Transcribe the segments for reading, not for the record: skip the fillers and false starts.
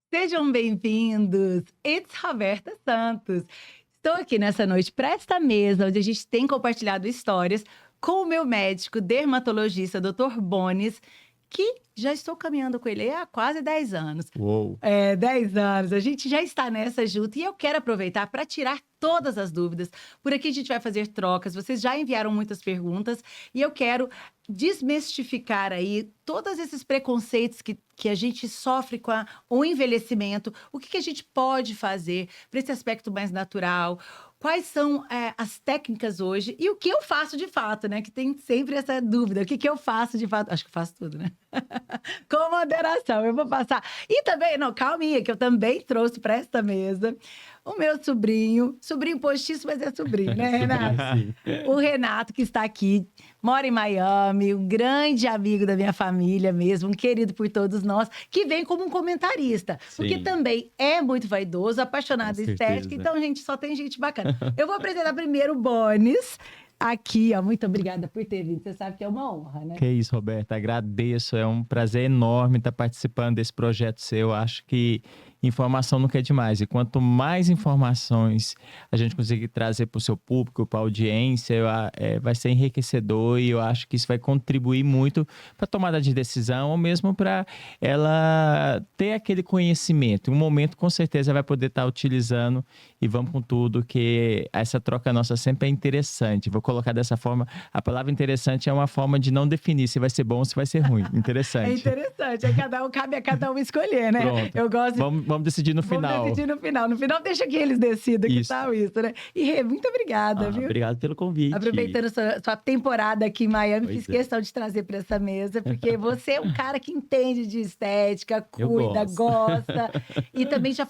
Sejam bem-vindos! It's Roberta Santos. Estou aqui nessa noite para esta mesa, onde a gente tem compartilhado histórias com o meu médico dermatologista, Dr. Bonis, que já estou caminhando com ele há quase 10 anos. Uou! 10 anos. A gente já está nessa junto e eu quero aproveitar para tirar todas as dúvidas. Por aqui a gente vai fazer trocas. Vocês já enviaram muitas perguntas e eu quero desmistificar aí todos esses preconceitos que a gente sofre com o envelhecimento. O que a gente pode fazer para esse aspecto mais natural? Quais são as técnicas hoje e o que eu faço de fato, né? Que tem sempre essa dúvida. O que eu faço de fato? Acho que eu faço tudo, né? Com moderação, eu vou passar. E também, não, calminha, que eu também trouxe para esta mesa o meu sobrinho postiço, mas é sobrinho, né, Renato? O Renato, que está aqui, mora em Miami, um grande amigo da minha família mesmo, um querido por todos nós, que vem como um comentarista, porque também é muito vaidoso, apaixonado em estética, então, gente, só tem gente bacana. Eu vou apresentar primeiro o Bonis. Aqui, ó, muito obrigada por ter vindo. Você sabe que é uma honra, né? Que isso, Roberta. Agradeço. É um prazer enorme estar participando desse projeto seu. Acho que informação nunca é demais. E quanto mais informações a gente conseguir trazer para o seu público, para a audiência, vai ser enriquecedor e eu acho que isso vai contribuir muito para a tomada de decisão ou mesmo para ela ter aquele conhecimento. Em um momento, com certeza, vai poder estar utilizando e vamos com tudo, que essa troca nossa sempre é interessante. Vou colocar dessa forma, a palavra interessante é uma forma de não definir se vai ser bom ou se vai ser ruim. Interessante. É interessante, cabe a cada um escolher, né? Pronto. Eu gosto Vamos decidir no final. Vamos decidir no final. No final, deixa que eles decidam que tal isso, né? E Rê, muito obrigada, viu? Obrigado pelo convite. Aproveitando sua temporada aqui em Miami, fiz questão de trazer para essa mesa, porque você é um cara que entende de estética, cuida, gosta, e também já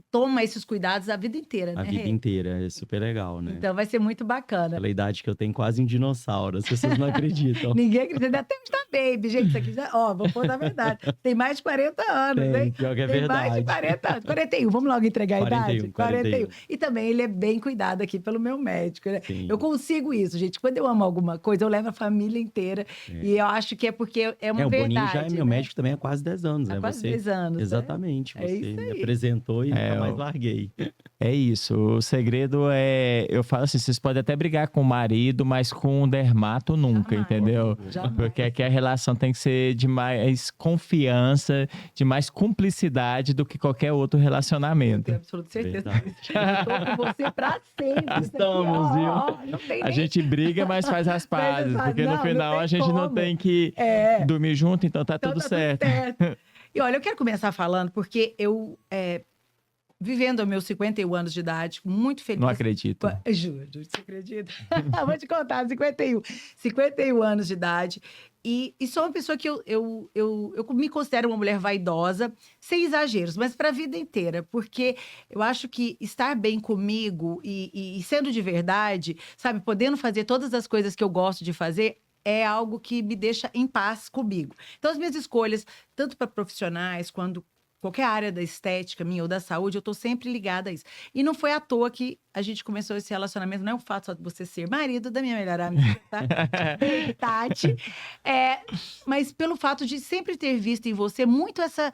toma esses cuidados a vida inteira, né, A vida inteira, é super legal, né? Então vai ser muito bacana. Pela idade que eu tenho, quase um dinossauro, as pessoas não acreditam. Ninguém acredita, até está baby, gente, isso aqui já, vou pôr na verdade. Tem mais de 40 anos, hein? Pior que é Tem verdade. mais de 40 anos, 41, vamos logo entregar a idade? 41. E também ele é bem cuidado aqui pelo meu médico, né? Sim. Eu consigo isso, gente, quando eu amo alguma coisa, eu levo a família inteira, e eu acho que é porque é uma verdade. O Boninho já é meu médico também há quase 10 anos, né? Há quase 10 anos. Exatamente, né? você me apresentou e nunca mais larguei. É isso, o segredo eu falo assim, vocês podem até brigar com o marido, mas com o dermato nunca, entendeu? Jamais. Porque aqui a relação tem que ser de mais confiança, de mais cumplicidade do que qualquer outro relacionamento. Tenho absoluta certeza disso. Eu tô com você pra sempre. Estamos, A gente briga, mas faz as pazes, porque no final a gente não tem que dormir junto, então tá tudo certo. E olha, eu quero começar falando, porque eu... vivendo meus 51 anos de idade, muito feliz. Não acredito. Juro, você acredita? Vou te contar, 51 anos de idade. E sou uma pessoa que eu me considero uma mulher vaidosa, sem exageros, mas para a vida inteira. Porque eu acho que estar bem comigo e sendo de verdade, sabe, podendo fazer todas as coisas que eu gosto de fazer, é algo que me deixa em paz comigo. Então, as minhas escolhas, tanto para profissionais quanto qualquer área da estética minha ou da saúde, eu tô sempre ligada a isso. E não foi à toa que a gente começou esse relacionamento, não é o fato só de você ser marido da minha melhor amiga, tá? Tati. Mas pelo fato de sempre ter visto em você muito essa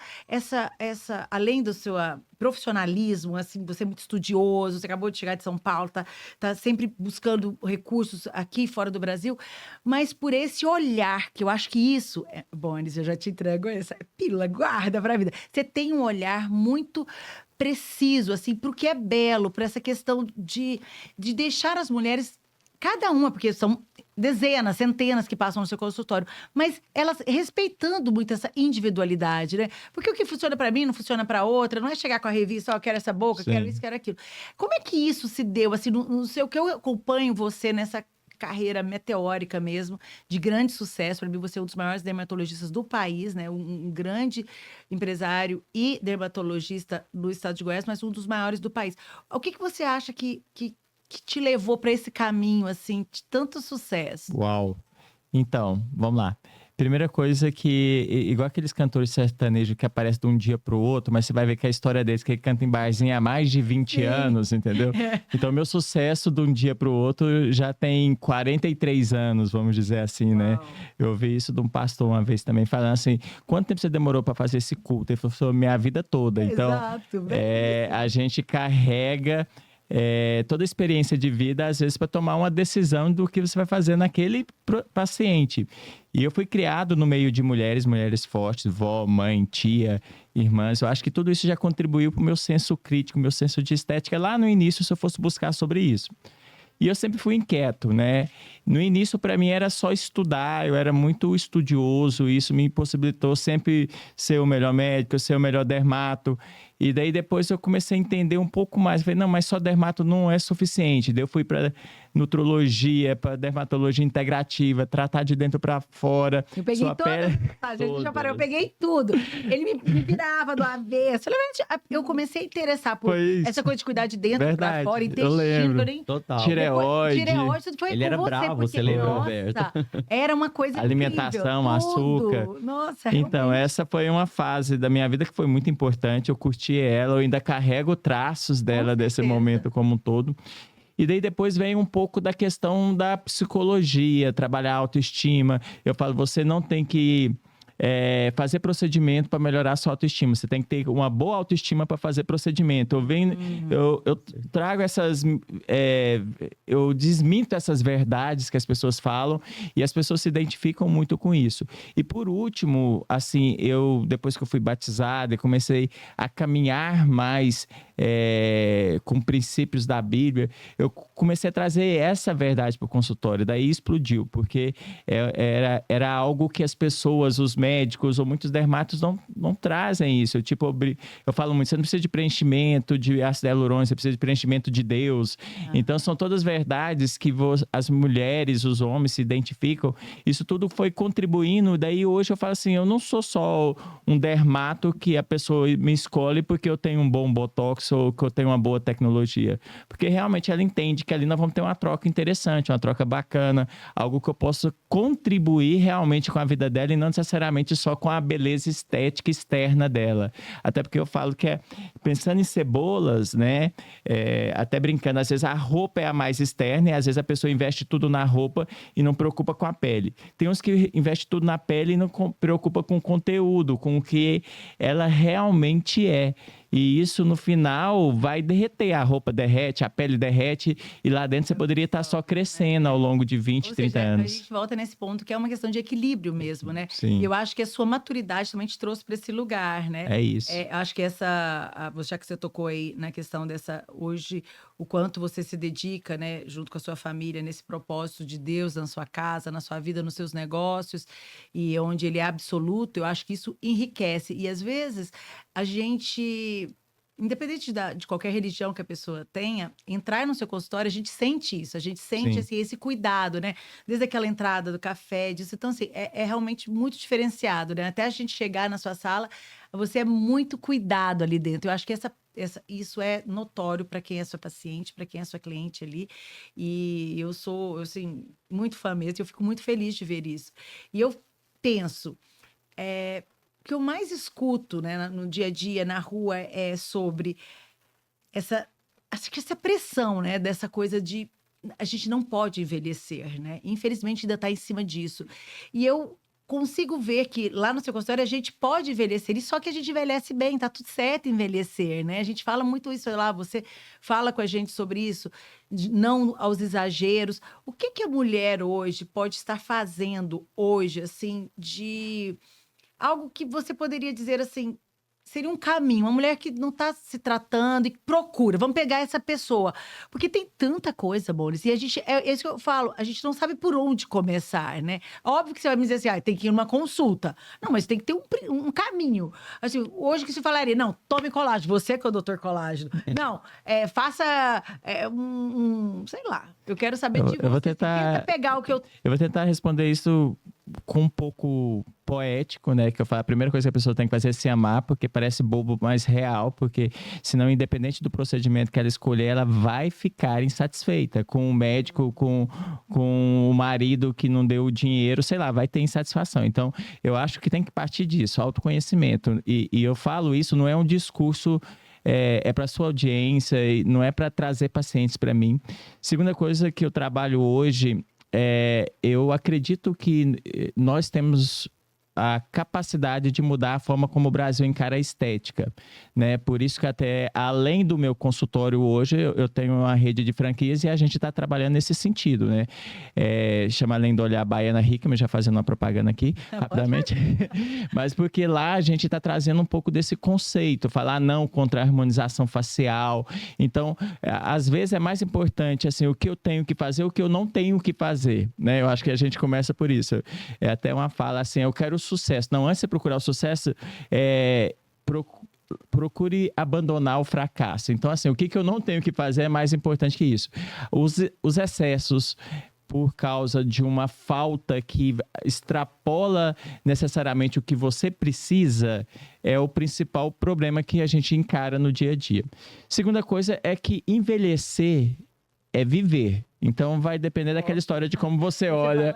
além do seu profissionalismo, assim, você é muito estudioso, você acabou de chegar de São Paulo, tá sempre buscando recursos aqui fora do Brasil, mas por esse olhar, que eu acho que isso... Bonis, eu já te entrego essa pílula, guarda pra vida. Você tem um olhar muito preciso, assim, pro que é belo, para essa questão de deixar as mulheres, cada uma, porque são dezenas, centenas que passam no seu consultório, mas elas respeitando muito essa individualidade, né? Porque o que funciona para mim não funciona para outra, não é chegar com a revista, quero essa boca, quero isso, quero aquilo. Como é que isso se deu, assim, no seu, que eu acompanho você nessa carreira meteórica mesmo, de grande sucesso. Para mim, você é um dos maiores dermatologistas do país, né? Um grande empresário e dermatologista no estado de Goiás, mas um dos maiores do país. O que você acha que te levou para esse caminho, assim, de tanto sucesso? Uau! Então, vamos lá. Primeira coisa que, igual aqueles cantores sertanejos que aparecem de um dia pro outro, mas você vai ver que a história deles, que ele canta em barzinho há mais de 20 Sim. anos, entendeu? Então, meu sucesso de um dia pro outro já tem 43 anos, vamos dizer assim, né? Uau. Eu ouvi isso de um pastor uma vez também, falando assim, quanto tempo você demorou para fazer esse culto? Ele falou, minha vida toda. Então, Exato, a gente carrega toda a experiência de vida, às vezes, para tomar uma decisão do que você vai fazer naquele paciente. E eu fui criado no meio de mulheres fortes, vó, mãe, tia, irmãs. Eu acho que tudo isso já contribuiu para o meu senso crítico, meu senso de estética lá no início, se eu fosse buscar sobre isso. E eu sempre fui inquieto, né? No início, para mim, era só estudar, eu era muito estudioso, isso me impossibilitou sempre ser o melhor médico, ser o melhor dermato. E daí depois eu comecei a entender um pouco mais. Falei, não, mas só dermato não é suficiente. Daí eu fui para nutrologia, para dermatologia integrativa, tratar de dentro para fora. Eu peguei sua todas. pele... A gente já parou, eu peguei tudo. Ele me virava do avesso. Eu comecei a interessar por Foi isso. essa coisa de cuidar de dentro Verdade, pra fora, eu intestino. lembro. Que eu nem... Total. Tireoide. Tireoide, tudo foi Ele com era você, bravo, porque, você lembra, nossa, Roberto? era uma coisa Alimentação, incrível, tudo. açúcar. Nossa, Então, realmente. essa foi uma fase da minha vida que foi muito importante. Eu curti ela, eu ainda carrego traços dela desse certeza. momento como um todo. E daí depois vem um pouco da questão da psicologia, trabalhar a autoestima. Eu falo, você não tem que fazer procedimento para melhorar a sua autoestima. Você tem que ter uma boa autoestima para fazer procedimento. Eu trago essas... eu desminto essas verdades que as pessoas falam e as pessoas se identificam muito com isso. E por último, assim, depois que eu fui batizado e comecei a caminhar mais com princípios da Bíblia, eu comecei a trazer essa verdade para o consultório. Daí explodiu, porque era algo que as pessoas, os médicos ou muitos dermatos não trazem isso. Eu falo muito, você não precisa de preenchimento de ácido hialurônico, você precisa de preenchimento de Deus. Então, são todas verdades que as mulheres, os homens se identificam. Isso tudo foi contribuindo. Daí, hoje, eu falo assim, eu não sou só um dermato que a pessoa me escolhe porque eu tenho um bom botox ou que eu tenho uma boa tecnologia. Porque, realmente, ela entende que ali nós vamos ter uma troca interessante, uma troca bacana, algo que eu possa contribuir realmente com a vida dela e não necessariamente só com a beleza estética externa dela. Até porque eu falo que pensando em cebolas, né? Até brincando, às vezes a roupa é a mais externa e às vezes a pessoa investe tudo na roupa e não preocupa com a pele. Tem uns que investem tudo na pele e não preocupa com o conteúdo, com o que ela realmente é. E isso, no final, vai derreter. A roupa derrete, a pele derrete e lá dentro você poderia estar só crescendo ao longo de 20, Ou 30 seja, anos. A gente volta nesse ponto que é uma questão de equilíbrio mesmo, né? Sim. E eu acho que a sua maturidade também te trouxe para esse lugar, né? É isso. Acho que já que você tocou aí na questão hoje, o quanto você se dedica, né, junto com a sua família, nesse propósito de Deus na sua casa, na sua vida, nos seus negócios, e onde ele é absoluto, eu acho que isso enriquece. E às vezes a gente, independente de qualquer religião que a pessoa tenha, entrar no seu consultório, a gente sente isso, a gente sente assim, esse cuidado, né? Desde aquela entrada do café, disso. Então, assim, é realmente muito diferenciado, né? Até a gente chegar na sua sala, você é muito cuidado ali dentro. Eu acho que isso é notório para quem é sua paciente, para quem é sua cliente ali. E eu sou, assim, muito fã mesmo, e eu fico muito feliz de ver isso. E eu penso, o que eu mais escuto, né, no dia a dia, na rua, é sobre acho que essa pressão, né, dessa coisa de a gente não pode envelhecer, né? Infelizmente ainda está em cima disso. E eu consigo ver que lá no seu consultório a gente pode envelhecer, e só que a gente envelhece bem, tá tudo certo envelhecer, né? A gente fala muito isso lá, você fala com a gente sobre isso, não aos exageros. O que a mulher hoje pode estar fazendo hoje, assim, de algo que você poderia dizer assim, seria um caminho, uma mulher que não está se tratando e procura, vamos pegar essa pessoa. Porque tem tanta coisa, Boris, e é isso que eu falo, a gente não sabe por onde começar, né? Óbvio que você vai me dizer assim, tem que ir numa consulta. Não, mas tem que ter um caminho. Assim, hoje que se falaria, não, tome colágeno, você que é o doutor colágeno. Não, faça sei lá, eu quero saber de você. Eu vou tentar... Tenta pegar o que eu... Eu vou tentar responder isso com um pouco poético, né? Que eu falo, a primeira coisa que a pessoa tem que fazer é se amar, porque parece bobo, mas real, porque senão, independente do procedimento que ela escolher, ela vai ficar insatisfeita com o médico, com o marido que não deu o dinheiro, sei lá, vai ter insatisfação. Então, eu acho que tem que partir disso, autoconhecimento. E eu falo isso, não é um discurso... É para sua audiência, não é para trazer pacientes para mim. Segunda coisa que eu trabalho hoje, eu acredito que nós temos a capacidade de mudar a forma como o Brasil encara a estética, né? Por isso que até além do meu consultório hoje, eu tenho uma rede de franquias e a gente está trabalhando nesse sentido, né? Chama Além do Olhar Baiana Hickman, já fazendo uma propaganda aqui, rapidamente. Mas porque lá a gente está trazendo um pouco desse conceito, falar não contra a harmonização facial. Então, às vezes é mais importante assim, o que eu tenho que fazer, o que eu não tenho que fazer, né? Eu acho que a gente começa por isso. É até uma fala assim, eu quero sucesso. Não, antes de você procurar o sucesso, procure abandonar o fracasso. Então, assim, o que eu não tenho que fazer é mais importante que isso. Os excessos por causa de uma falta que extrapola necessariamente o que você precisa é o principal problema que a gente encara no dia a dia. Segunda coisa é que envelhecer é viver. Então, vai depender daquela história de como você olha.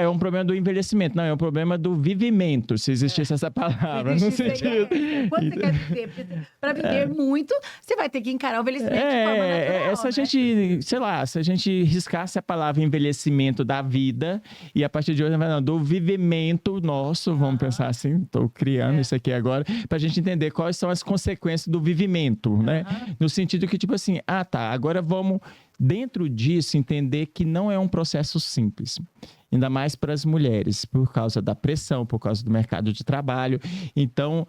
É um problema do envelhecimento. Não, é um problema do vivimento, se existisse essa palavra. No sentido... Quando você quer viver, para viver muito, você vai ter que encarar o envelhecimento de forma natural, se a gente, sei lá, se a gente riscasse a palavra envelhecimento da vida, e a partir de hoje, do vivimento nosso, vamos pensar assim, estou criando isso aqui agora, para a gente entender quais são as consequências do vivimento, né? No sentido que, tipo assim, agora vamos... Dentro disso, entender que não é um processo simples, ainda mais para as mulheres, por causa da pressão, por causa do mercado de trabalho. Então,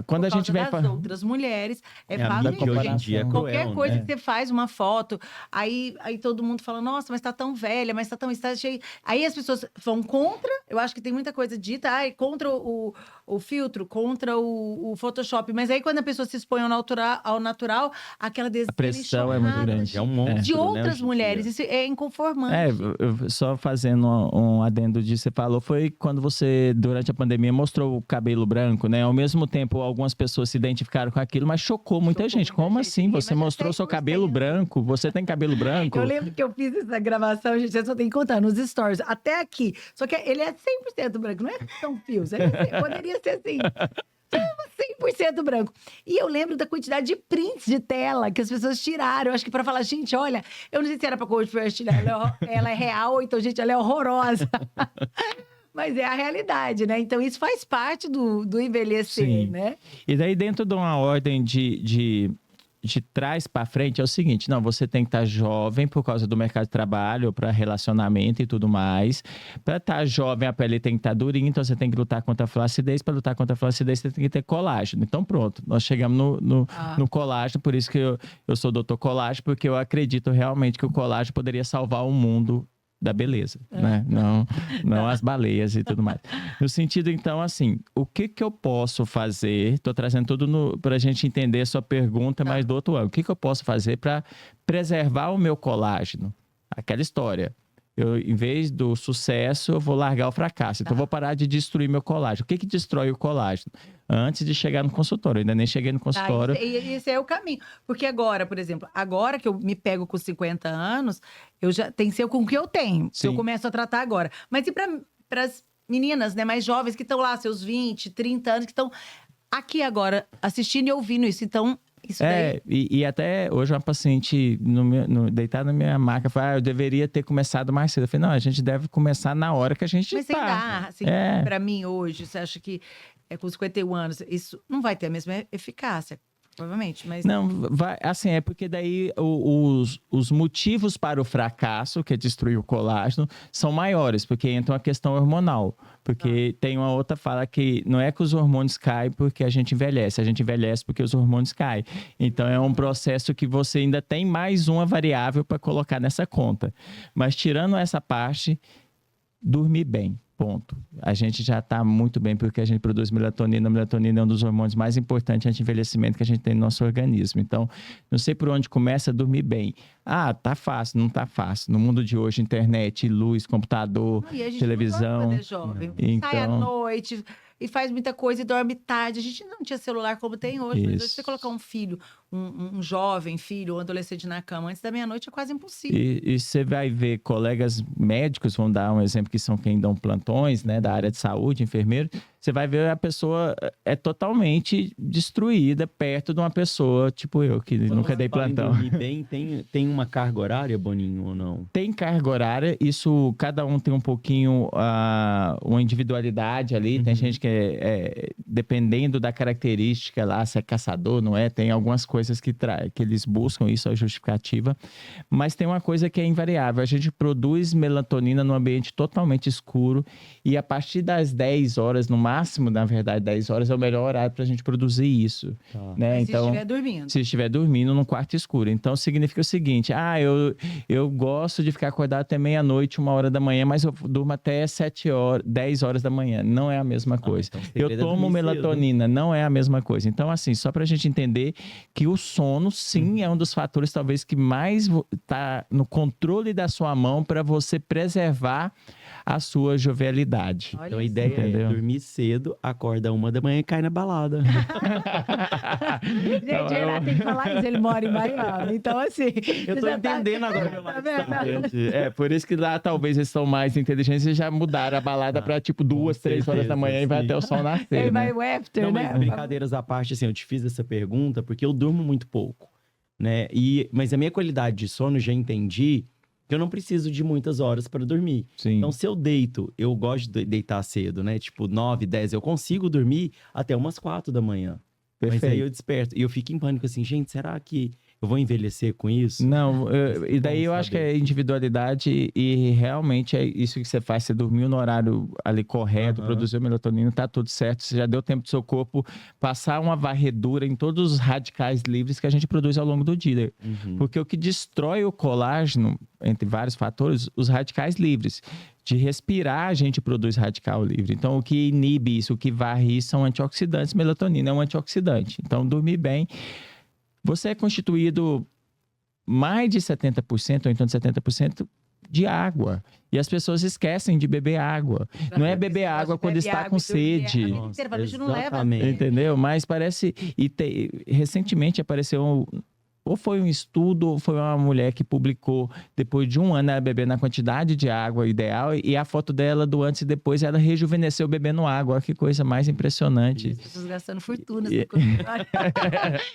quando a gente vem... Por causa das outras mulheres, fácil, que hoje em dia é cruel, qualquer coisa né? que você faz, uma foto, aí todo mundo fala, nossa, mas tá tão velha, mas tá tão... Está cheio... Aí as pessoas vão contra, eu acho que tem muita coisa dita, contra o filtro, contra o Photoshop, mas aí quando a pessoa se expõe ao natural, aquela A pressão é muito grande. É um monstro, de outras né, mulheres, isso é inconformante. Só fazendo um adendo disso, você falou, foi quando você, durante a pandemia, mostrou o cabelo branco, né? Ao mesmo tempo, algumas pessoas se identificaram com aquilo, mas chocou muita gente. Como assim? Você mostrou seu cabelo branco? Você tem cabelo branco? Eu lembro que eu fiz essa gravação, gente, eu só tenho que contar, nos stories, até aqui. Só que ele é 100% branco, não é tão fios. Poderia ser assim. 100% branco. E eu lembro da quantidade de prints de tela que as pessoas tiraram. Eu acho que pra falar, gente, olha, eu não sei se era pra compartilhar, ela é real, ou então, gente, ela é horrorosa. Mas é a realidade, né? Então, isso faz parte do envelhecer, Sim. né? E daí, dentro de uma ordem de trás para frente, é o seguinte, não, você tem que estar jovem por causa do mercado de trabalho, para relacionamento e tudo mais. Para estar jovem, a pele tem que estar durinha, então você tem que lutar contra a flacidez. Para lutar contra a flacidez, você tem que ter colágeno. Então, pronto, nós chegamos no colágeno, por isso que eu sou doutor colágeno, porque eu acredito realmente que o colágeno poderia salvar o mundo da beleza, né? Não as baleias e tudo mais. No sentido, então, assim, o que eu posso fazer? Estou trazendo tudo para a gente entender a sua pergunta, mas do outro ângulo. O que eu posso fazer para preservar o meu colágeno? Aquela história. Em vez do sucesso, eu vou largar o fracasso. Então, eu vou parar de destruir meu colágeno. O que destrói o colágeno? Antes de chegar no consultório. Eu ainda nem cheguei no consultório. Esse é o caminho. Porque agora, por exemplo, agora que eu me pego com 50 anos, eu já tem que ser com o que eu tenho. Se eu começo a tratar agora. Mas e para as meninas, né, mais jovens que estão lá, seus 20, 30 anos, que estão aqui agora, assistindo e ouvindo isso. Então, isso daí... E até hoje uma paciente deitada na minha maca falou, eu deveria ter começado mais cedo. Eu falei, não, a gente deve começar na hora que a gente Mas tá. ainda, assim, pra mim hoje, você acha que com 51 anos, isso não vai ter a mesma eficácia? Provavelmente, mas... Não, vai, assim, é porque daí os motivos para o fracasso, que é destruir o colágeno, são maiores, porque entra uma questão hormonal. Porque tem uma outra fala que não é que os hormônios caem porque a gente envelhece porque os hormônios caem. Então, é um processo que você ainda tem mais uma variável para colocar nessa conta. Mas tirando essa parte... dormir bem, ponto. A gente já está muito bem porque a gente produz melatonina. A melatonina é um dos hormônios mais importantes anti-envelhecimento que a gente tem no nosso organismo. Então, não sei por onde começa a dormir bem. Ah, tá fácil, não tá fácil. No mundo de hoje, internet, luz, computador, E a gente televisão. não pode jovem. Então... Sai à noite e faz muita coisa e dorme tarde. A gente não tinha celular como tem hoje. Mas hoje você colocar um filho, um jovem filho, um adolescente na cama antes da meia-noite é quase impossível. E você vai ver colegas médicos, vamos dar um exemplo que são quem dão plantões, né, da área de saúde, enfermeiro. Você vai ver a pessoa é totalmente destruída perto de uma pessoa tipo eu, que nunca dei plantão. Dormir bem, tem uma carga horária, Boninho, ou não? Tem carga horária, isso cada um tem um pouquinho uma individualidade ali. Tem gente que dependendo da característica lá, se é caçador, não é? Tem algumas coisas que eles buscam, isso é justificativa. Mas tem uma coisa que é invariável, a gente produz melatonina num ambiente totalmente escuro e a partir das 10 horas, no máximo, na verdade, 10 horas é o melhor horário para a gente produzir isso. Né? Mas então, se estiver dormindo. Se estiver dormindo num quarto escuro. Então, significa o seguinte, eu gosto de ficar acordado até meia-noite, 1h da manhã, mas eu durmo até 7 horas, 10 horas da manhã. Não é a mesma coisa. Então, eu tomo melatonina, não é a mesma coisa. Então, assim, só pra gente entender que o sono, sim, é um dos fatores, talvez, que mais tá no controle da sua mão para você preservar a sua jovialidade. Então, a ideia é dormir cedo, acorda 1 da manhã e cai na balada. Gente, ele tem que falar isso, ele mora em Miami. Então, assim... Eu tô entendendo agora meu lifestyle. É, por isso que lá talvez eles são mais inteligentes e já mudaram a balada pra tipo 2, 3 horas da manhã e vai até o sol nascer, Ele né? vai o after, Não, né? mas brincadeiras à parte, assim, eu te fiz essa pergunta porque eu durmo muito pouco, né? Mas a minha qualidade de sono, já entendi que eu não preciso de muitas horas para dormir. Sim. Então, se eu deito, eu gosto de deitar cedo, né? Tipo, 9, 10, eu consigo dormir até umas 4 da manhã. Perfeito. Mas aí eu desperto. E eu fico em pânico assim, gente, será que eu vou envelhecer com isso? Não, e daí eu acho que é individualidade e realmente é isso que você faz. Você dormiu no horário ali correto, produziu melatonina, tá tudo certo. Você já deu tempo do seu corpo passar uma varredura em todos os radicais livres que a gente produz ao longo do dia. Porque o que destrói o colágeno, entre vários fatores, os radicais livres. De respirar, a gente produz radical livre. Então, o que inibe isso, o que varre isso são antioxidantes. Melatonina é um antioxidante. Então, dormir bem. Você é constituído mais de 70%, ou então de 70%, de água. E as pessoas esquecem de beber água. Não é beber água quando está com sede. Entendeu? Mas parece... recentemente apareceu... Ou foi um estudo, ou foi uma mulher que publicou, depois de 1 ano, ela bebendo a quantidade de água ideal, e a foto dela do antes e depois, ela rejuvenesceu bebendo água. Olha que coisa mais impressionante. As pessoas gastando fortuna.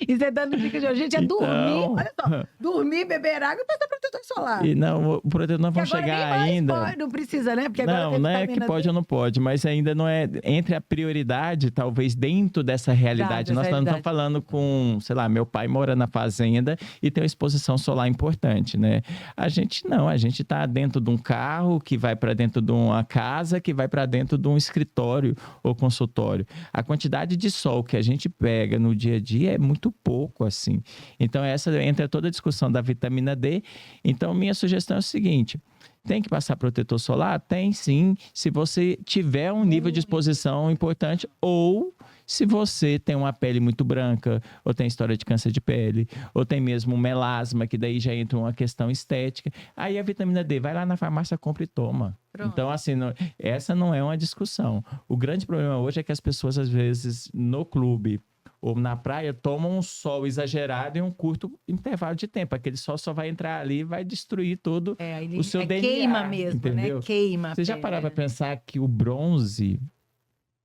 E você dando dica de gente, é dormir. Olha só, dormir, beber água e passar protetor solar. E não, o protetor não vai chegar ainda. Pode, não precisa, né? Porque agora não é que pode ou não pode, mas ainda não é entre a prioridade, talvez dentro dessa realidade. Nós não estamos falando com, sei lá, meu pai mora na fazenda e tem uma exposição solar importante, né? A gente não, a gente está dentro de um carro que vai para dentro de uma casa, que vai para dentro de um escritório ou consultório. A quantidade de sol que a gente pega no dia a dia é muito pouco, assim. Então, essa entra toda a discussão da vitamina D. Então, minha sugestão é o seguinte... Tem que passar protetor solar? Tem sim, se você tiver um nível de exposição importante ou se você tem uma pele muito branca, ou tem história de câncer de pele, ou tem mesmo um melasma, que daí já entra uma questão estética. Aí a vitamina D, vai lá na farmácia, compra e toma. Pronto. Então, assim, essa não é uma discussão. O grande problema hoje é que as pessoas, às vezes, no clube ou na praia, tomam um sol exagerado em um curto intervalo de tempo. Aquele sol só vai entrar ali e vai destruir todo o seu DNA. Queima mesmo, entendeu? né? Queima. Você já parava para pensar que o bronze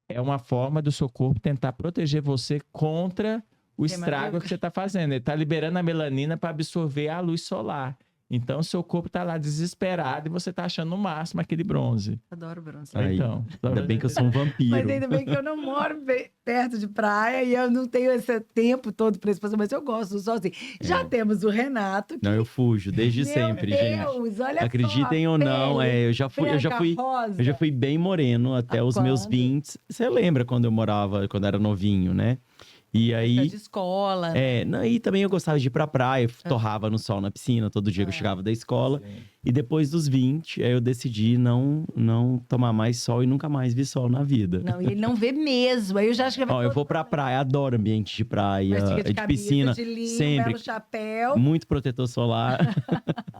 é uma forma do seu corpo tentar proteger você contra o estrago que você está fazendo. Ele está liberando a melanina para absorver a luz solar. Então, seu corpo tá lá desesperado e você tá achando no máximo aquele bronze. Adoro bronze. Então, ainda bem que eu sou um vampiro. Mas ainda bem que eu não moro perto de praia e eu não tenho esse tempo todo para exposição, mas eu gosto do sol assim. Já temos o Renato. Não, eu fujo desde sempre, gente. Olha acreditem ou não, eu já fui bem moreno até os meus 20. Você lembra quando eu morava, quando era novinho, né? E Época aí, de escola, né? e também eu gostava de ir pra praia, torrava no sol na piscina todo dia que eu chegava da escola. E depois dos 20, aí eu decidi não tomar mais sol e nunca mais vi sol na vida. Não, e ele não vê mesmo. Aí eu já acho que vai Ó, eu vou pra praia, adoro ambiente de praia, Mas fica de de camisa, piscina, de linho, sempre. belo chapéu. Muito protetor solar.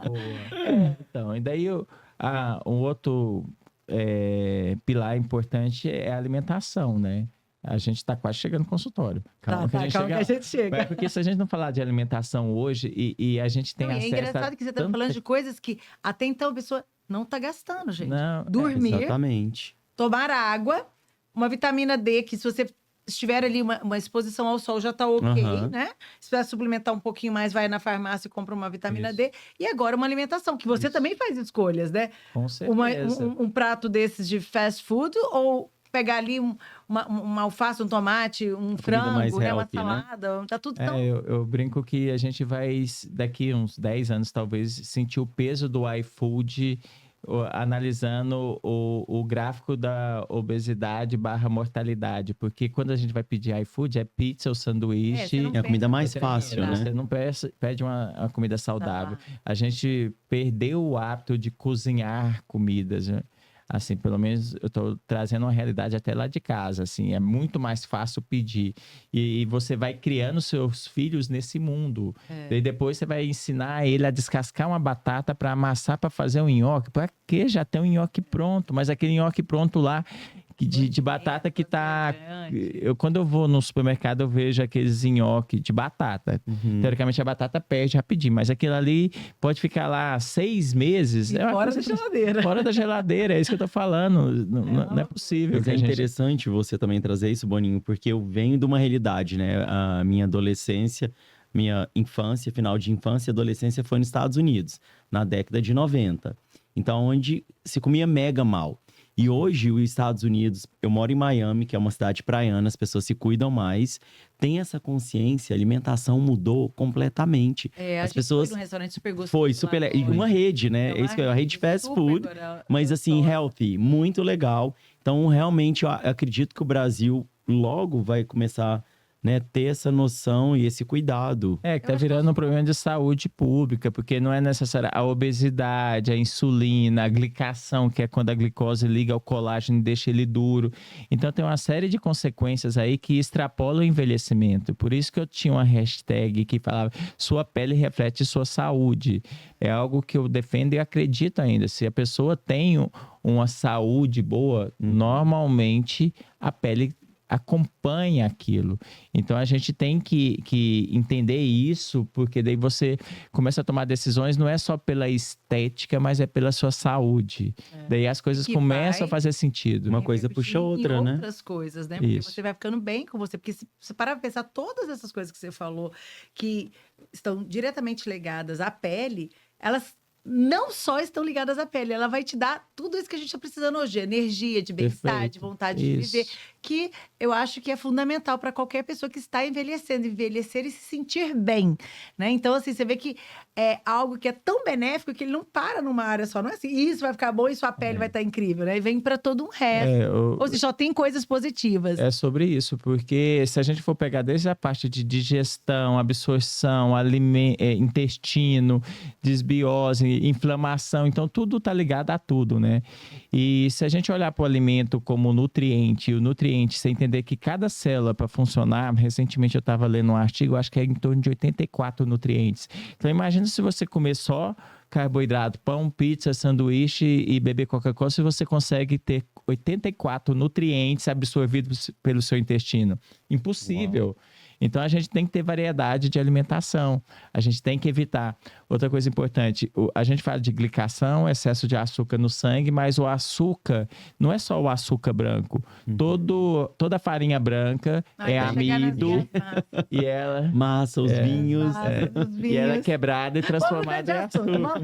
Boa. Então, e daí um outro pilar importante é a alimentação, né? A gente está quase chegando no consultório. Calma, Calma que a gente chega. Porque se a gente não falar de alimentação hoje e a gente tem Não, e acesso é engraçado que você está falando de coisas que até então a pessoa não está gastando, gente. Não, Dormir, Exatamente. tomar água, uma vitamina D, que se você estiver ali uma exposição ao sol já está ok, né? Se vai suplementar um pouquinho mais, vai na farmácia e compra uma vitamina D. E agora uma alimentação, que você também faz escolhas, né? Com certeza. Um prato desses de fast food ou pegar ali uma alface, um tomate, um frango, mais né? Uma healthy, né? salada, tá tudo tão... Eu brinco que a gente vai, daqui uns 10 anos, talvez, sentir o peso do iFood analisando o gráfico da obesidade / mortalidade. Porque quando a gente vai pedir iFood, é pizza ou sanduíche. não É a comida mais pede fácil, comida. né? Você não pede uma comida saudável. A gente perdeu o hábito de cozinhar comidas, né? Assim, pelo menos eu estou trazendo uma realidade até lá de casa, assim, é muito mais fácil pedir. E você vai criando seus filhos nesse mundo. E depois você vai ensinar ele a descascar uma batata para amassar para fazer um nhoque. Para quê? Já tem um nhoque pronto, mas aquele nhoque pronto lá de batata que tá... Quando eu vou no supermercado, eu vejo aqueles nhoque de batata. Teoricamente, a batata perde rapidinho, mas aquilo ali pode ficar lá 6 meses. Fora da geladeira. Fora da geladeira, é isso que eu tô falando. Não é possível. Mas é interessante você também trazer isso, Boninho, porque eu venho de uma realidade, né? A minha adolescência, minha infância, final de infância e adolescência foi nos Estados Unidos, na década de 90. Então, onde se comia mega mal. E hoje, os Estados Unidos, eu moro em Miami, que é uma cidade praiana, as pessoas se cuidam mais, tem essa consciência, a alimentação mudou completamente. As pessoas foi num restaurante super gostoso. Foi super e uma rede, né? É isso que é a rede de fast food, mas assim, healthy, muito legal. Então, realmente, eu acredito que o Brasil logo vai começar, né, ter essa noção e esse cuidado. Que tá virando um problema de saúde pública, porque não é necessário a obesidade, a insulina, a glicação, que é quando a glicose liga ao colágeno e deixa ele duro. Então tem uma série de consequências aí que extrapolam o envelhecimento. Por isso que eu tinha uma hashtag que falava: sua pele reflete sua saúde. É algo que eu defendo e acredito ainda. Se a pessoa tem uma saúde boa, normalmente a pele acompanha aquilo. Então a gente tem que entender isso, porque daí você começa a tomar decisões não é só pela estética, mas é pela sua saúde. Daí as coisas começam a fazer sentido. Uma coisa puxa outra, né? Outras coisas, né? Porque Isso. você vai ficando bem com você. Porque se você parar pra pensar, todas essas coisas que você falou, que estão diretamente ligadas à pele, elas não só estão ligadas à pele, ela vai te dar tudo isso que a gente está precisando hoje, energia, de bem-estar, de vontade de viver, que eu acho que é fundamental para qualquer pessoa que está envelhecendo, envelhecer e se sentir bem, né? Então, assim, você vê que é algo que é tão benéfico que ele não para numa área só, não é assim, isso vai ficar bom e sua pele vai estar incrível, né? E vem para todo um resto. Ou seja, só tem coisas positivas. É sobre isso, porque se a gente for pegar desde a parte de digestão, absorção, intestino, desbiose, inflamação, então tudo tá ligado a tudo, né? E se a gente olhar para o alimento como nutriente, o nutriente, você entender que cada célula para funcionar, recentemente eu estava lendo um artigo, acho que é em torno de 84 nutrientes. Então imagina se você comer só carboidrato, pão, pizza, sanduíche e beber Coca-Cola, se você consegue ter 84 nutrientes absorvidos pelo seu intestino. Impossível. Uau. Então, a gente tem que ter variedade de alimentação. A gente tem que evitar. Outra coisa importante, a gente fala de glicação, excesso de açúcar no sangue, mas o açúcar não é só o açúcar branco. Toda farinha branca é amido. E ela... Massa, os vinhos. E ela é quebrada e transformada em açúcar.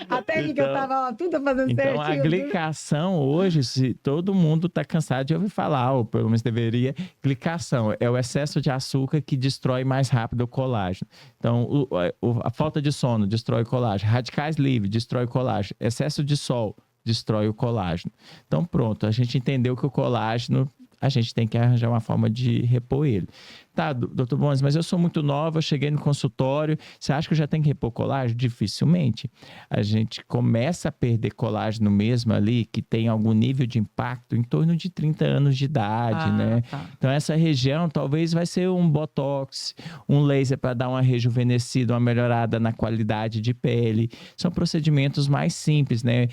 A técnica eu tava tudo fazendo certinho. Então, a glicação hoje, se todo mundo está cansado de ouvir falar, ou pelo menos deveria, glicação é o excesso de açúcar que destrói mais rápido o colágeno. Então, a falta de sono destrói o colágeno. Radicais livres destrói o colágeno. Excesso de sol destrói o colágeno. Então, pronto, a gente entendeu que o colágeno, a gente tem que arranjar uma forma de repor ele. Tá, doutor Bones, mas eu sou muito nova, eu cheguei no consultório, você acha que eu já tenho que repor colágeno? Dificilmente. A gente começa a perder colágeno mesmo ali, que tem algum nível de impacto em torno de 30 anos de idade, né? Tá. Então, essa região talvez vai ser um botox, um laser para dar uma rejuvenescida, uma melhorada na qualidade de pele. São procedimentos mais simples, né?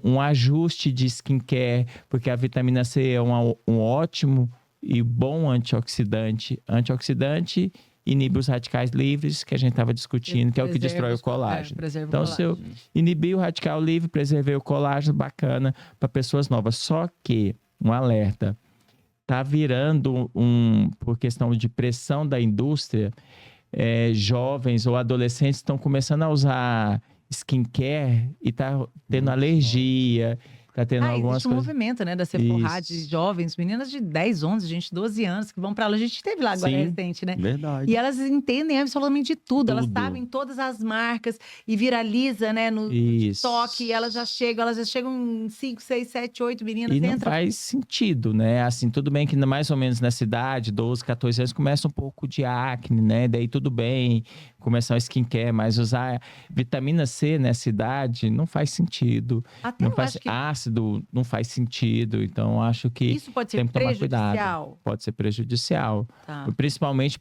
Um ajuste de skincare, porque a vitamina C é um ótimo e bom antioxidante. Antioxidante inibe os radicais livres, que a gente estava discutindo, que é o que destrói o colágeno. Então, se eu inibir o radical livre, preservei o colágeno, bacana para pessoas novas. Só que, um alerta, tá virando por questão de pressão da indústria, jovens ou adolescentes estão começando a usar skincare e tá tendo alergia, tá tendo algumas existe um coisas. movimento, né, da Sephora, de jovens, meninas de 10, 11, gente, 12 anos, que vão pra lá. A gente teve lá agora Sim, recente, né? Verdade. E elas entendem absolutamente tudo. Elas Tudo. sabem todas as marcas e viraliza, né, no TikTok. E elas já chegam em 5, 6, 7, 8 meninas. E não faz sentido, né? Assim, tudo bem que mais ou menos nessa idade, 12, 14 anos, começa um pouco de acne, né? Daí tudo bem, começar o skincare, mas usar vitamina C nessa idade não faz sentido. Até não eu faz acho que ácido, não faz sentido. Então, acho que isso pode ser tem que tomar cuidado. prejudicial. Pode ser prejudicial. Tá. Principalmente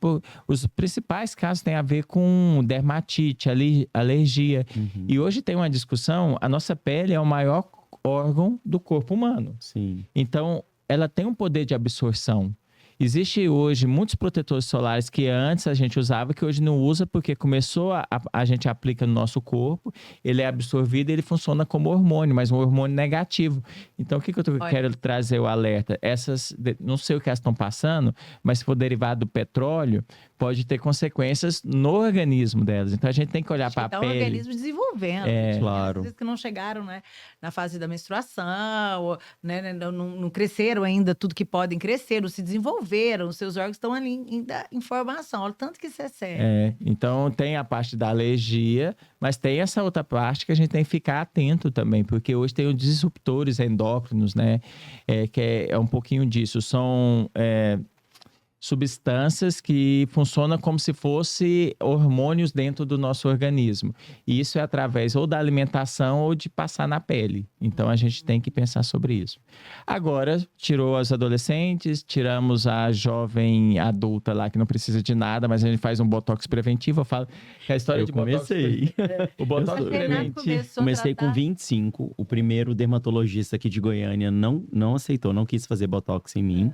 os principais casos têm a ver com dermatite, alergia. E hoje tem uma discussão, a nossa pele é o maior órgão do corpo humano. Sim. Então, ela tem um poder de absorção. Existe hoje muitos protetores solares que antes a gente usava, que hoje não usa, porque começou a gente aplica no nosso corpo, ele é absorvido e ele funciona como hormônio, mas um hormônio negativo. Então, o que eu quero trazer o alerta? Não sei o que elas estão passando, mas se for derivado do petróleo, pode ter consequências no organismo delas. Então, a gente tem que olhar para a pele. Então, o organismo desenvolvendo. Claro. Às vezes que não chegaram, né, na fase da menstruação, ou, né, não cresceram ainda tudo que podem crescer, não se desenvolveram, os seus órgãos estão ali em formação. Olha o tanto que isso é sério. Então, tem a parte da alergia, mas tem essa outra parte que a gente tem que ficar atento também, porque hoje tem os disruptores endócrinos, né? Que é um pouquinho disso. São substâncias que funcionam como se fossem hormônios dentro do nosso organismo. E isso é através ou da alimentação ou de passar na pele. Então, a gente tem que pensar sobre isso. Agora, tirou as adolescentes, tiramos a jovem adulta lá, que não precisa de nada, mas a gente faz um botox preventivo. Eu falo que a história de comecei. O botox preventivo. Comecei com 25. O primeiro dermatologista aqui de Goiânia não aceitou, não quis fazer botox em mim.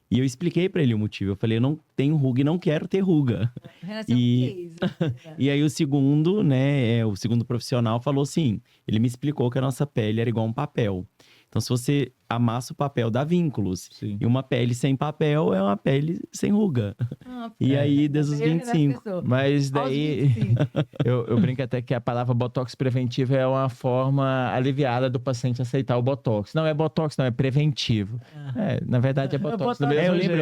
E eu expliquei pra ele o motivo. Eu falei, eu não tenho ruga e não quero ter ruga. E aí o segundo, né, o segundo profissional falou assim, ele me explicou que a nossa pele era igual um papel. Então, se você amassa o papel, dá vínculos. Sim. E uma pele sem papel é uma pele sem ruga. E aí, desde os 25. Mas daí, eu brinco até que a palavra botox preventivo é uma forma aliviada do paciente aceitar o botox. Não é botox, não, é preventivo. Na verdade, é botox. Eu lembro,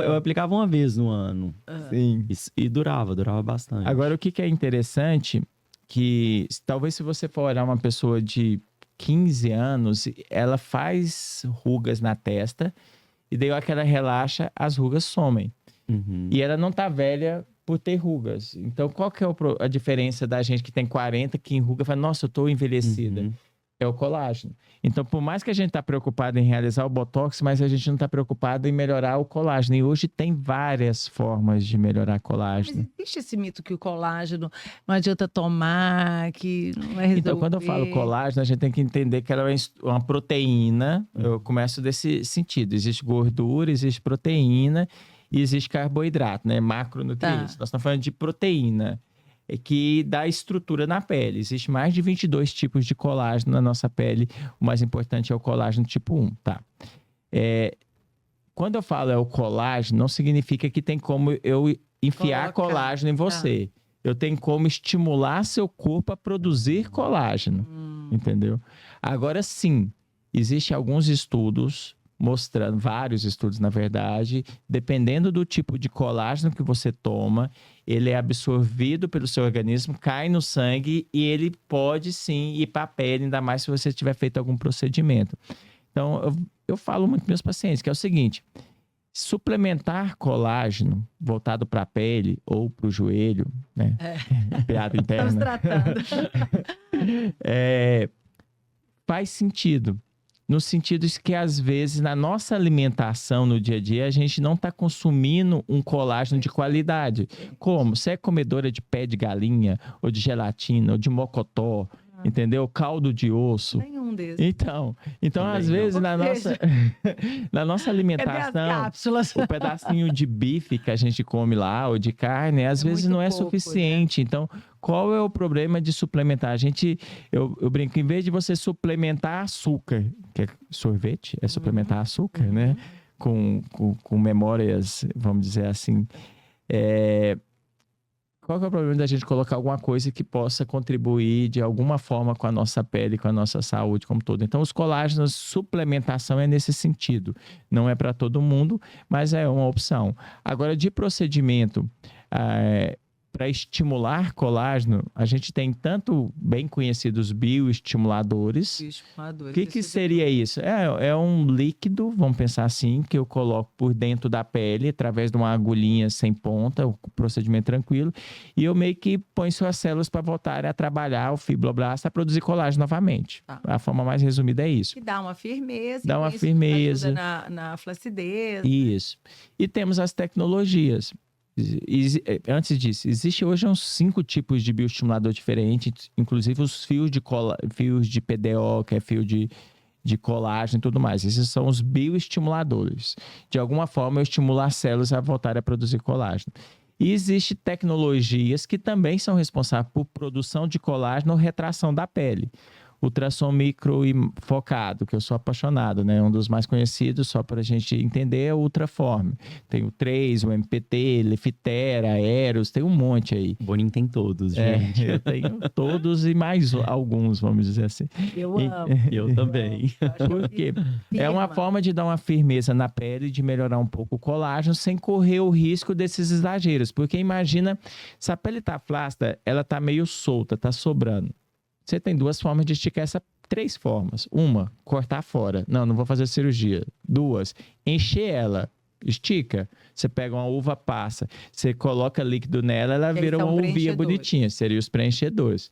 eu aplicava uma vez no ano. Sim. E durava bastante. Agora, o que é interessante, que talvez se você for olhar uma pessoa de 15 anos, ela faz rugas na testa e daí a hora que ela relaxa, as rugas somem. E ela não tá velha por ter rugas. Então, qual que é a diferença da gente que tem 40, que enruga e fala, nossa, eu tô envelhecida? É o colágeno. Então, por mais que a gente tá preocupado em realizar o botox, mas a gente não tá preocupado em melhorar o colágeno. E hoje tem várias formas de melhorar colágeno. Mas existe esse mito que o colágeno não adianta tomar, que não vai resolver. Então, quando eu falo colágeno, a gente tem que entender que ela é uma proteína. Eu começo desse sentido. Existe gordura, existe proteína e existe carboidrato, né? Macronutrientes. Nós estamos falando de proteína, que dá estrutura na pele. Existe mais de 22 tipos de colágeno na nossa pele. O mais importante é o colágeno tipo 1, tá? Quando eu falo o colágeno, não significa que tem como eu enfiar colágeno em você. Eu tenho como estimular seu corpo a produzir colágeno, entendeu? Agora sim, existem alguns estudos mostrando, vários estudos na verdade, dependendo do tipo de colágeno que você toma, ele é absorvido pelo seu organismo, cai no sangue e ele pode sim ir para a pele, ainda mais se você tiver feito algum procedimento. Então, eu falo muito para meus pacientes, que é o seguinte, Suplementar colágeno voltado para a pele ou para o joelho, né? Piada interna. Estamos tratando. Faz sentido. No sentido de que, às vezes, na nossa alimentação, no dia a dia, a gente não está consumindo um colágeno de qualidade. Como? Você é comedora de pé de galinha, ou de gelatina, ou de mocotó, entendeu? Caldo de osso. Nenhum desses. Então Também às não. vezes, Ou na nossa Cadê as alimentação, cápsulas? o pedacinho de bife que a gente come lá, ou de carne, às É vezes muito não é pouco, suficiente. Então, qual é o problema de suplementar? Eu brinco, em vez de você suplementar açúcar, que é sorvete, é suplementar açúcar, né? Com memórias, vamos dizer assim. Qual que é o problema da gente colocar alguma coisa que possa contribuir de alguma forma com a nossa pele, com a nossa saúde como todo? Então, os colágenos, suplementação é nesse sentido. Não é para todo mundo, mas é uma opção. Agora, de procedimento para estimular colágeno, a gente tem tanto bem conhecidos bioestimuladores. O que seria isso? É um líquido, vamos pensar assim, que eu coloco por dentro da pele, através de uma agulhinha sem ponta, o procedimento tranquilo, e eu meio que ponho suas células para voltarem a trabalhar o fibroblasto, a produzir colágeno novamente. Tá. A forma mais resumida é isso. Que dá uma firmeza. Dá uma isso firmeza. ajuda na flacidez. Isso. E temos as tecnologias. Antes disso, existe hoje uns 5 tipos de bioestimulador diferentes, inclusive os fios de PDO, que é fio de colágeno e tudo mais. Esses são os bioestimuladores. De alguma forma, eu estimulo as células a voltarem a produzir colágeno. E existem tecnologias que também são responsáveis por produção de colágeno ou retração da pele. Ultrassom micro e focado, que eu sou apaixonado, né? Um dos mais conhecidos, só para a gente entender, é o Ultraform. Tem o 3, o MPT, Lefitera, Eros, tem um monte aí. Boninho tem todos, gente. Eu tenho todos e mais alguns, vamos dizer assim. Eu amo. Eu também. Porque é uma Firma. forma de dar uma firmeza na pele, de melhorar um pouco o colágeno, sem correr o risco desses exageros. Porque imagina, se a pele tá flácida, ela tá meio solta, tá sobrando. Você tem 2 formas de esticar 3 formas. Uma, cortar fora. Não vou fazer cirurgia. 2, encher ela. Estica. Você pega uma uva passa, você coloca líquido nela, ela vira uma uvinha bonitinha. Seriam os preenchedores.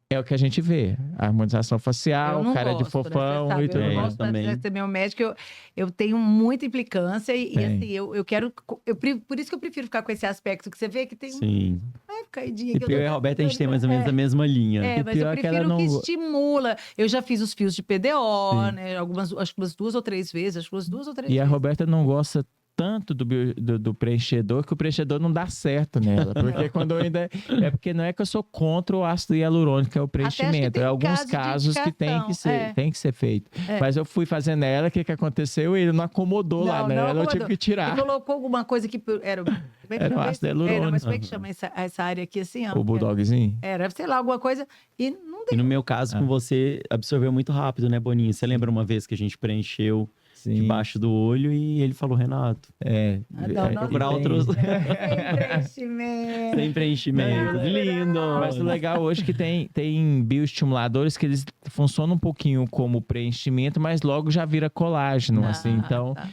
É o que a gente vê. A harmonização facial, cara de fofão e tudo eu mais. gosto também. De ser meu médico, eu tenho muita implicância e assim, eu quero... por isso que eu prefiro ficar com esse aspecto que você vê que tem Sim. Ai, caidinha. E eu e a Roberta, a gente tem mais ou menos a mesma linha. Mas eu pior é que prefiro ela que não- estimula. Eu já fiz os fios de PDO, Sim. né? Acho que umas 2 ou 3 vezes. Acho que umas 2 ou 3 E a vezes. Roberta não gosta tanto do preenchedor que o preenchedor não dá certo nela. Porque quando eu ainda. É porque não é que eu sou contra o ácido hialurônico, que é o preenchimento. tem É alguns casos de casos que tem que indicação, ser, tem que ser feito. É. Mas eu fui fazendo ela, o que aconteceu? Ele não acomodou lá Não nela, eu tive acomodou. que tirar. Você colocou alguma coisa que era. Era o ácido hialurônico. Mas como é que chama essa área aqui assim? Ó? O bulldogzinho. Era, sei lá, alguma coisa. E não E deu. no meu caso, com você, absorveu muito rápido, né, Boninho? Você lembra uma vez que a gente preencheu Sim. debaixo do olho e ele falou, Renato, procurar outros Preenchimento. sem preenchimento. Lindo! Mas o legal hoje é que tem bioestimuladores que eles funcionam um pouquinho como preenchimento, mas logo já vira colágeno, assim. Então, Tá.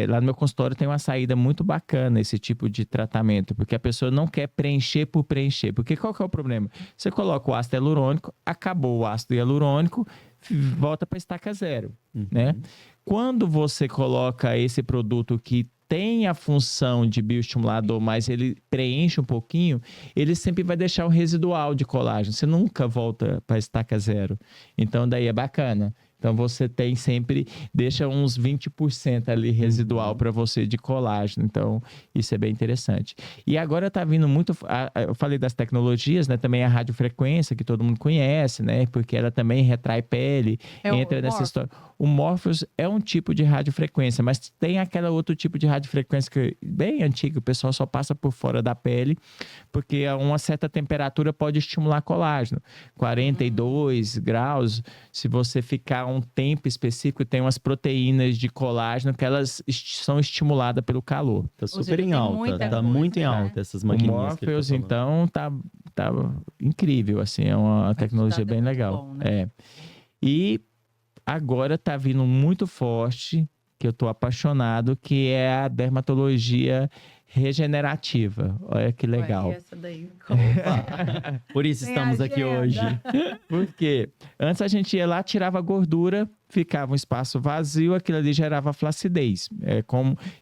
lá no meu consultório tem uma saída muito bacana esse tipo de tratamento, porque a pessoa não quer preencher por preencher. Porque qual que é o problema? Você coloca o ácido hialurônico, acabou o ácido hialurônico, volta para estaca zero, né? Quando você coloca esse produto que tem a função de bioestimulador, mas ele preenche um pouquinho, ele sempre vai deixar um residual de colágeno. Você nunca volta para estaca zero. Então, daí é bacana. Então, você tem sempre, deixa uns 20% ali residual para você de colágeno. Então, isso é bem interessante. E agora tá vindo muito, eu falei das tecnologias, né? Também a radiofrequência, que todo mundo conhece, né? Porque ela também retrai pele, entra nessa história. O Morpheus é um tipo de radiofrequência, mas tem aquele outro tipo de radiofrequência que é bem antigo, o pessoal só passa por fora da pele, porque a uma certa temperatura pode estimular colágeno. 42 graus, se você ficar um tempo específico, tem umas proteínas de colágeno que elas são estimuladas pelo calor. Tá super seja, em tem alta, muita tá coisa, muito em né? alta essas O maquininhas que ele Morpheus, tá falando. então, tá incrível, assim, é uma tecnologia resultado é bem muito legal. bom, né? E agora tá vindo muito forte, que eu tô apaixonado, que é a dermatologia regenerativa. Olha que legal. Ué, essa daí. Por isso Tem estamos aqui agenda. hoje. Porque antes a gente ia lá, tirava a gordura, ficava um espaço vazio, aquilo ali gerava flacidez.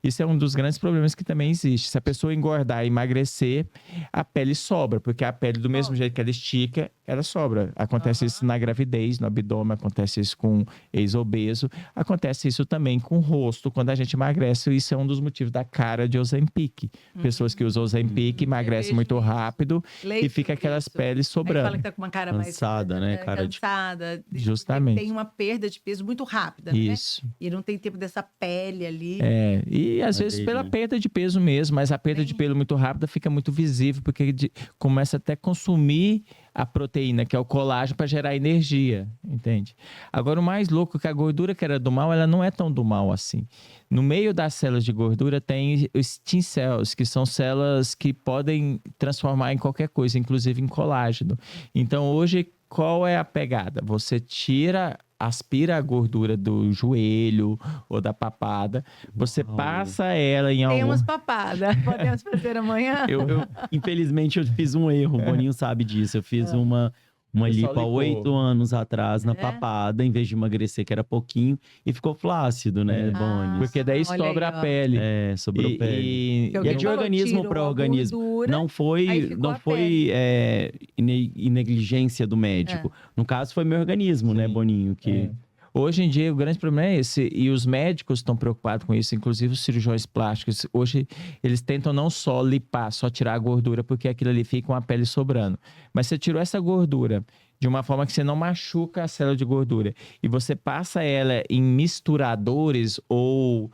Isso é um dos grandes problemas que também existe. Se a pessoa engordar e emagrecer, a pele sobra, porque a pele, do mesmo jeito que ela estica, ela sobra. Acontece isso na gravidez, no abdômen, acontece isso com ex-obeso, acontece isso também com o rosto, quando a gente emagrece. Isso é um dos motivos da cara de Ozempic. Pessoas que usam Ozempic emagrecem vejo muito isso. rápido Leio e fica sobre aquelas isso. peles Aí sobrando. fala que tá com uma cara mais Cansada, né? Cara de- cansada. Justamente. Tem uma perda de peso muito rápida, né? Isso. E não tem tempo dessa pele ali. E às vezes pela Madeirinha. perda de peso mesmo, mas a perda de pelo muito rápida fica muito visível, porque começa até a consumir a proteína, que é o colágeno, para gerar energia, entende? Agora, o mais louco é que a gordura que era do mal, ela não é tão do mal assim. No meio das células de gordura tem os stem cells, que são células que podem transformar em qualquer coisa, inclusive em colágeno. Então, hoje, qual é a pegada? Você aspira a gordura do joelho ou da papada, você Uau. passa ela em Tem algum... umas papadas. Podemos fazer amanhã? Infelizmente, eu fiz um erro. O Boninho sabe disso. Eu fiz uma Você só lipo há lipou. 8 anos atrás na É? papada, em vez de emagrecer, que era pouquinho, e ficou flácido, né, Bonis? Porque daí olha sobra aí, ó. a pele. Sobrou pele. E Porque E é alguém de falou, organismo tirou para a organismo. gordura, Não aí foi, ficou não a foi negligência do médico. No caso, foi meu organismo, né, Sim. Boninho? Que... Hoje em dia, o grande problema é esse, e os médicos estão preocupados com isso, inclusive os cirurgiões plásticos. Hoje, eles tentam não só lipar, só tirar a gordura, porque aquilo ali fica com a pele sobrando. Mas você tirou essa gordura de uma forma que você não machuca a célula de gordura, e você passa ela em misturadores ou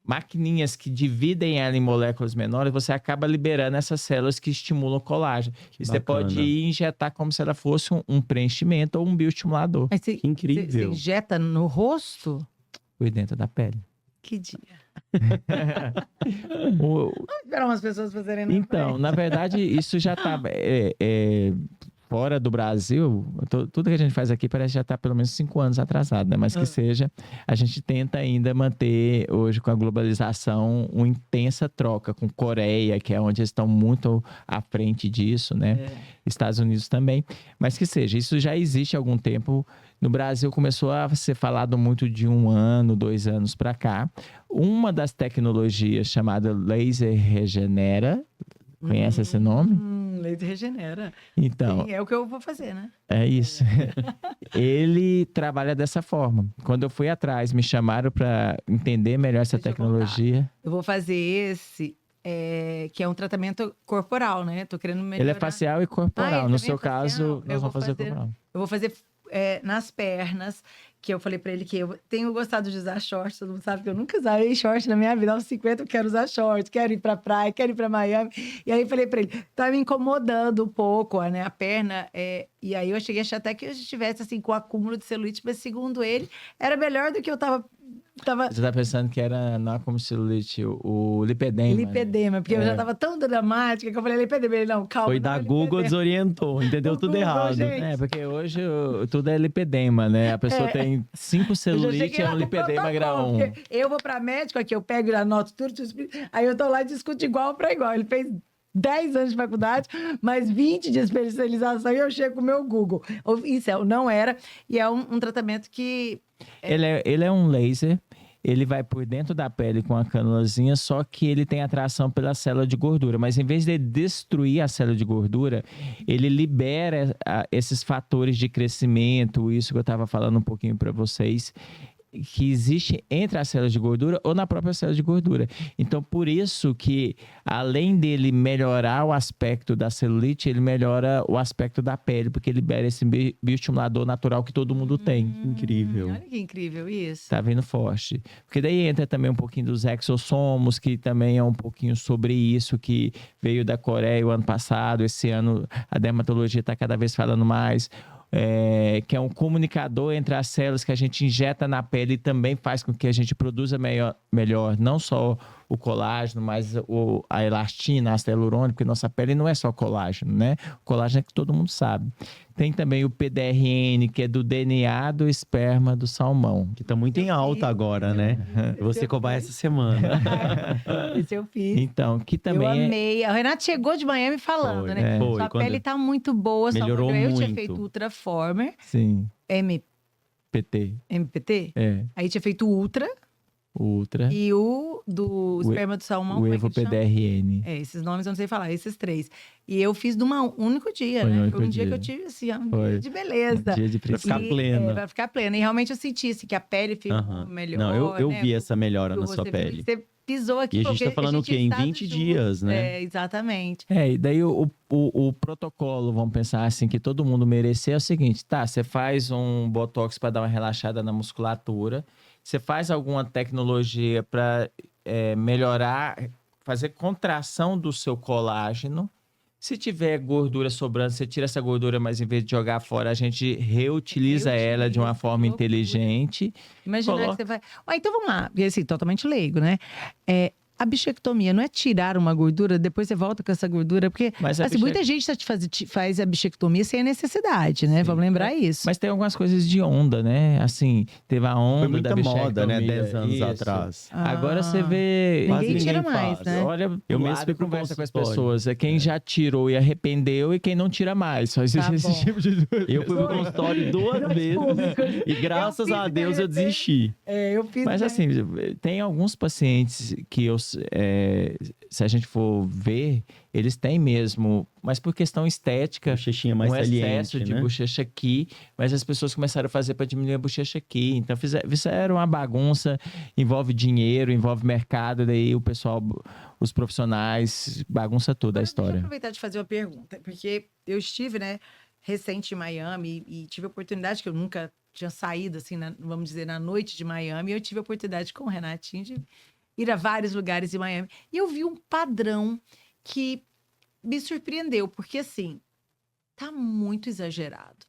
maquininhas que dividem ela em moléculas menores, você acaba liberando essas células que estimulam o colágeno. E você bacana. pode injetar como se ela fosse um preenchimento ou um bioestimulador Mas Que incrível. Você injeta no rosto? por dentro da pele. Que dia. O- Vamos esperar umas pessoas fazerem na Então, frente. na verdade, isso já está fora do Brasil. Tudo que a gente faz aqui parece já estar pelo menos 5 anos atrasado, né? Mas que seja, a gente tenta ainda manter hoje com a globalização uma intensa troca com Coreia, que é onde eles estão muito à frente disso, né? Estados Unidos também. Mas que seja, isso já existe há algum tempo. No Brasil começou a ser falado muito de 1 ano, 2 anos para cá. Uma das tecnologias chamada laser regenera. Conhece esse nome? Leite regenera. Então, Sim, é o que eu vou fazer, né? é isso. Ele trabalha dessa forma. Quando eu fui atrás, me chamaram para entender melhor essa Deixa eu tecnologia. Eu vou fazer esse, que é um tratamento corporal, né? Tô querendo melhorar. Ele é facial e corporal. ele No também seu é facial? caso, Eu nós vou vamos fazer fazer- corporal. Eu vou fazer nas pernas, que eu falei pra ele que eu tenho gostado de usar shorts. Todo mundo sabe que eu nunca usei short na minha vida. Aos 50 eu quero usar shorts, quero ir pra praia, quero ir pra Miami. E aí eu falei pra ele, tá me incomodando um pouco, né? A perna. E aí eu cheguei a achar até que eu estivesse assim com acúmulo de celulite, mas segundo ele, era melhor do que eu tava Você tá pensando que era não como celulite, o lipedema. né? lipedema, porque eu já tava tão dramática que eu falei lipedema. Ele, não, calma. Foi não da é Google, lipedema. desorientou, entendeu O tudo Google, errado. gente. Porque hoje tudo é lipedema, né? A pessoa tem 5 Eu já celulite cheguei e é lá um com lipedema grau protocolo, 1. porque eu vou pra médico aqui, eu pego e anoto tudo, aí eu tô lá e discuto igual pra igual. Ele fez 10 anos de faculdade, mais 20 de especialização e eu chego com o meu Google. Isso não era, e é um tratamento que... Ele é um laser, ele vai por dentro da pele com a cânulazinha, só que ele tem atração pela célula de gordura. Mas em vez de destruir a célula de gordura, ele libera esses fatores de crescimento, isso que eu estava falando um pouquinho para vocês, que existe entre as células de gordura ou na própria célula de gordura. Então, por isso que, além dele melhorar o aspecto da celulite, ele melhora o aspecto da pele, porque ele libera esse bioestimulador natural que todo mundo tem. Incrível. Olha que incrível isso. Tá vindo forte. Porque daí entra também um pouquinho dos exossomos, que também é um pouquinho sobre isso, que veio da Coreia o ano passado. Esse ano a dermatologia está cada vez falando mais. Que é um comunicador entre as células que a gente injeta na pele e também faz com que a gente produza melhor não só o colágeno, mais a elastina, ácido hialurônico, porque nossa pele não é só colágeno, né? O colágeno é que todo mundo sabe. Tem também o PDRN, que é do DNA do esperma do salmão. Que tá muito em alta agora, né? Eu vou ser cobaia essa semana. Esse eu fiz. Então, que também eu amei. A Renata chegou de manhã me falando, Foi, né? foi. Sua Quando pele tá muito boa. melhorou Eu tinha muito. feito Ultraformer, Sim, MPT, PT. É, aí tinha feito Ultra Ultra, e o do esperma do salmão. o como é Evo que ele chama? PDRN. Esses nomes eu não sei falar, esses 3. E eu fiz num único dia, Foi né? no Foi um único dia que dia. eu tive, assim, um Foi. dia de beleza. Dia de Pra ficar princípio. plena. Pra ficar plena. E realmente eu senti, assim, que a pele ficou Aham. melhor, Não, eu né? vi essa melhora na Você sua viu, pele. Você pisou aqui. E a gente porque tá falando o quê? Em está 20 junto. dias, né? Exatamente. E daí o protocolo, vamos pensar assim, que todo mundo merecer é o seguinte, tá, você faz um botox para dar uma relaxada na musculatura, você faz alguma tecnologia para melhorar, fazer contração do seu colágeno. Se tiver gordura sobrando, você tira essa gordura, mas em vez de jogar fora, a gente reutiliza ela de uma Reutiliza, forma que loucura. inteligente. Imagina que Coloca- você vai... Então vamos lá, porque assim, totalmente leigo, né? A bichectomia não é tirar uma gordura, depois você volta com essa gordura, porque Mas a assim, muita gente faz a bichectomia sem a necessidade, né? Sim. Vamos lembrar isso. Mas tem algumas coisas de onda, né? Assim, teve a onda Foi muita da moda, né? bichectomia. 10 anos Isso. atrás. Agora você vê... Quase Ninguém tira ninguém mais, faz. né? Olha, Eu eu mesmo mesmo fui pro conversa com as consultório. pessoas. É quem já tirou e arrependeu e quem não tira mais. Só existe Tá esse bom. tipo de Eu fui pro consultório 2 vezes e graças fiz a e Deus eu me desisti. Eu fiz. Mas assim, tem alguns pacientes que se a gente for ver, eles têm mesmo, mas por questão estética, Bochechinha mais um excesso saliente, de né? bochecha aqui, mas as pessoas começaram a fazer para diminuir a bochecha aqui. Então fizeram uma bagunça, envolve dinheiro, envolve mercado, daí o pessoal, os profissionais, bagunça toda a Deixa eu história. aproveitar de fazer uma pergunta, porque eu estive, né, recente em Miami e tive a oportunidade, que eu nunca tinha saído, assim, vamos dizer, na noite de Miami, e eu tive a oportunidade com o Renatinho de ir a vários lugares de Miami. E eu vi um padrão que me surpreendeu, porque, assim, tá muito exagerado.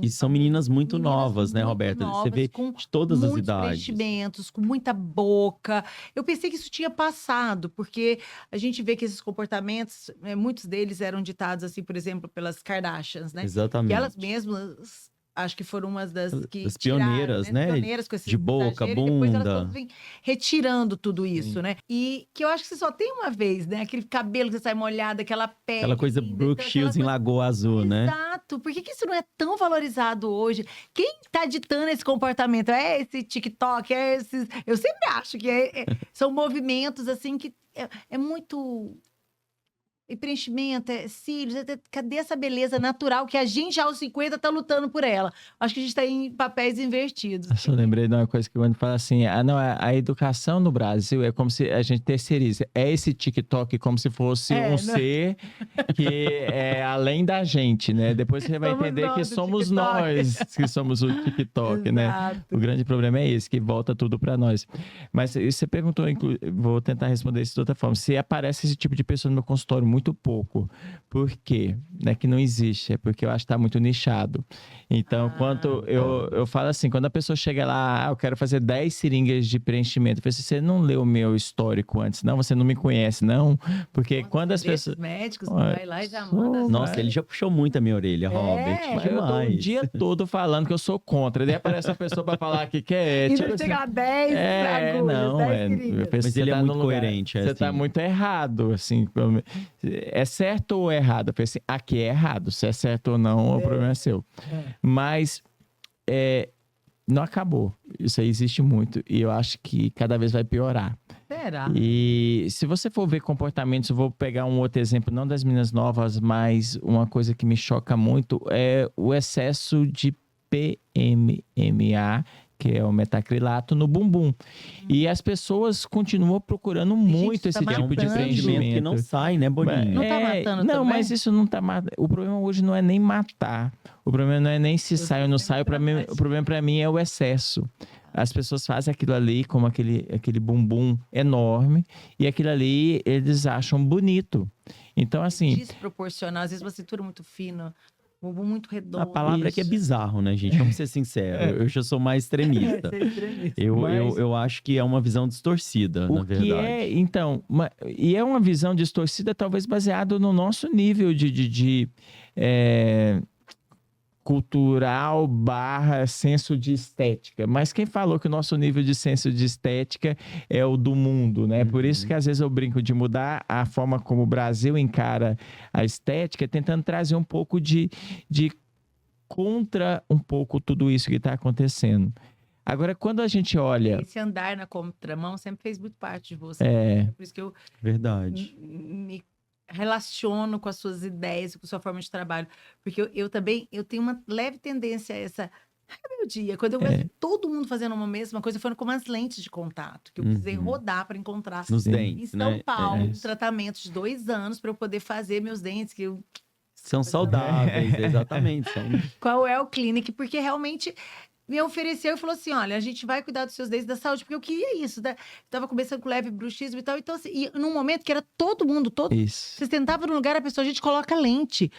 E são meninas muito Meninas novas, né, muito Roberta? Você novas, vê com de todas as muitos idades. preenchimentos, com muita boca. Eu pensei que isso tinha passado, porque a gente vê que esses comportamentos, muitos deles eram ditados, assim, por exemplo, pelas Kardashians, né? Exatamente. Que elas mesmas, acho que foram umas das que Das tiraram, pioneiras, né? Pioneiras com esse De boca, exagero, e depois elas bunda. todas vêm retirando tudo isso, Sim. né? E que eu acho que você só tem uma vez, né? Aquele cabelo que você sai molhado, aquela pele. Aquela coisa linda, Brooke então, aquela Shields em coisa- Lagoa Azul, né? Exato. Por que isso não é tão valorizado hoje? Quem tá ditando esse comportamento? É esse TikTok? É esses... Eu sempre acho que são movimentos, assim, que é muito... E preenchimento, cílios, cadê essa beleza natural que a gente, já aos 50, tá lutando por ela? Acho que a gente tá em papéis invertidos. Eu só lembrei de uma coisa que o Wanda fala assim, a educação no Brasil é como se a gente terceiriza. É esse TikTok como se fosse um ser que é além da gente, né? Depois você vai Somos entender nós que do somos TikTok. nós que somos o TikTok, né? Exato. O grande problema é esse, que volta tudo para nós. Mas você perguntou, vou tentar responder isso de outra forma, se aparece esse tipo de pessoa no meu consultório, muito pouco. Por quê? Não é que não existe, é porque eu acho que está muito nichado. Então, quando eu falo assim, quando a pessoa chega lá, eu quero fazer 10 seringas de preenchimento, eu falo assim, você não leu o meu histórico antes, não? Você não me conhece, não? Porque quando as pessoas... médicos, Olha, vai lá e já manda. Nossa, ele já puxou muito a minha orelha, Robert. Mas eu tô o Demais. dia todo falando que eu sou contra. Daí aparece uma pessoa para falar que quer... E tipo não assim, chega a 10 agulhas, não, 10 seringas. Mas ele é muito coerente, Você assim. tá muito errado, assim. É certo ou errado? Eu falei assim, aqui é errado. Se é certo ou não, o problema é seu. Mas não acabou. Isso aí existe muito. E eu acho que cada vez vai piorar. Será? E se você for ver comportamentos, eu vou pegar um outro exemplo, não das meninas novas, mas uma coisa que me choca muito é o excesso de PMMA, que é o metacrilato, no bumbum. E as pessoas continuam procurando muito tá esse tipo de matando. preenchimento. Que não sai, né, Boninho? Não tá matando Não, também? mas isso não tá matando. O problema hoje não é nem matar. O problema não é nem se sai ou não sai. O problema para mim é o excesso. As pessoas fazem aquilo ali como aquele bumbum enorme e aquilo ali eles acham bonito. Então, assim... Desproporcional. Às vezes uma cintura muito fina. bumbum muito redondo. A palavra é que é Isso. bizarro, né, gente? Vamos ser sinceros. Eu já sou mais extremista. Você é extremista. Eu acho que é uma visão distorcida, na O que verdade. é, então, e é uma visão distorcida, talvez baseado no nosso nível de cultural / senso de estética. Mas quem falou que o nosso nível de senso de estética é o do mundo, né? Por isso que às vezes eu brinco de mudar a forma como o Brasil encara a estética, tentando trazer um pouco de contra um pouco tudo isso que está acontecendo. Agora, quando a gente olha... Esse andar na contramão sempre fez muito parte de você. É, Por isso que eu Verdade. me relaciono com as suas ideias, com a sua forma de trabalho. Porque eu também tenho uma leve tendência a essa rebeldia. Quando eu vejo todo mundo fazendo uma mesma coisa, foi com as lentes de contato, que eu precisei rodar para encontrar. Nos Sim. Em dentes, São né? Paulo, É. um tratamento de 2 anos para eu poder fazer meus dentes, que eu... São saudáveis, exatamente. Qual é o clinic? Porque realmente me ofereceu e falou assim: olha, a gente vai cuidar dos seus dentes da saúde, porque eu queria isso. Né? Tava começando com leve bruxismo e tal. Então, assim, e num momento que era todo mundo, isso. você sentava no lugar, a pessoa, a gente coloca lente.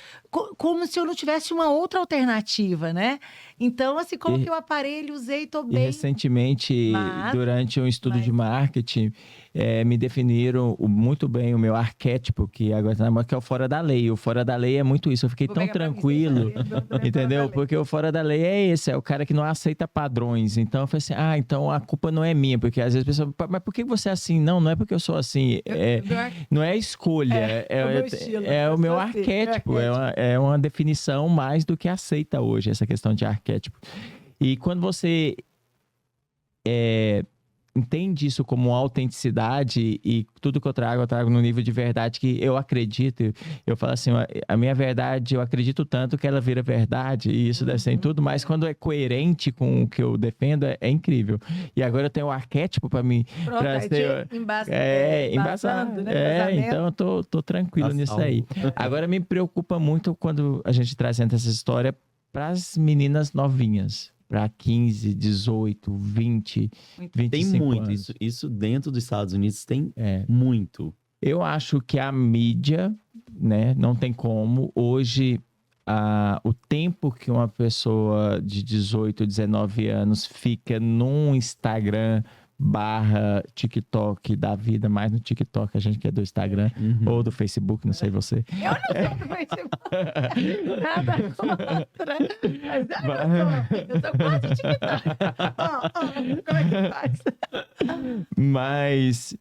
Como se eu não tivesse uma outra alternativa, né? Então, assim, coloquei o aparelho, usei, tô E bem. recentemente, Mas- durante um estudo de marketing, me definiram muito bem o meu arquétipo, que agora tá na moda, que é o fora da lei. O fora da lei é muito isso. Eu fiquei Vou tão pegar pra mim, tranquilo, você sabe? Eu entendeu? também Porque o fora da lei é esse, é o cara que não aceita padrões. Então eu falei assim, então a culpa não é minha, porque às vezes a pessoa, mas por que você é assim? Não, não é porque eu sou assim. Não é escolha, É o meu estilo, é eu o meu sou assim, arquétipo. meu arquétipo. É uma definição mais do que aceita hoje, essa questão de arquétipo. E quando você entende isso como autenticidade e tudo que eu trago no nível de verdade que eu acredito. Eu falo assim, a minha verdade, eu acredito tanto que ela vira verdade e isso deve ser em tudo, mas quando é coerente com o que eu defendo, é incrível. E agora eu tenho o arquétipo para mim. Pronto, aí Embasando, né? então eu tô tranquilo Tá nisso salvo. aí. Agora me preocupa muito quando a gente traz essa história para as meninas novinhas. Para 15, 18, 20, 25 Tem muito. anos. Isso dentro dos Estados Unidos tem É. muito. Eu acho que a mídia, né, não tem como. Hoje, o tempo que uma pessoa de 18, 19 anos fica num Instagram / TikTok da vida, mais no TikTok, a gente que é do Instagram, ou do Facebook, não sei você. Eu não sou do Facebook. Nada contra. Mas eu sou quase TikTok. Como é que faz? Mas,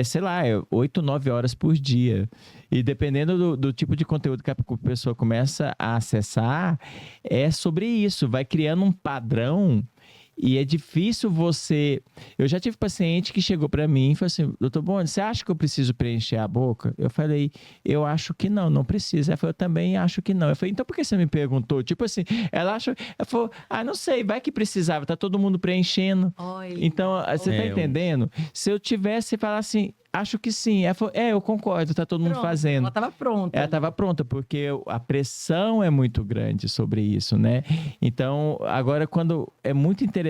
sei lá, 8, 9 horas por dia. E dependendo do tipo de conteúdo que a pessoa começa a acessar, é sobre isso. Vai criando um padrão. E é difícil você... Eu já tive paciente que chegou para mim e falou assim, doutor Boni, você acha que eu preciso preencher a boca? Eu falei, eu acho que não precisa. Ela falou, eu também acho que não. Eu falei, então por que você me perguntou? Tipo assim, ela falou, não sei, vai que precisava, tá todo mundo preenchendo. Olha, Então, você tá entendendo? Se eu tivesse falar assim, acho que sim. Ela falou, eu concordo, tá todo mundo pronto, fazendo. ela estava pronta. Ela estava pronta, porque a pressão é muito grande sobre isso, né? Então, agora, quando é muito interessante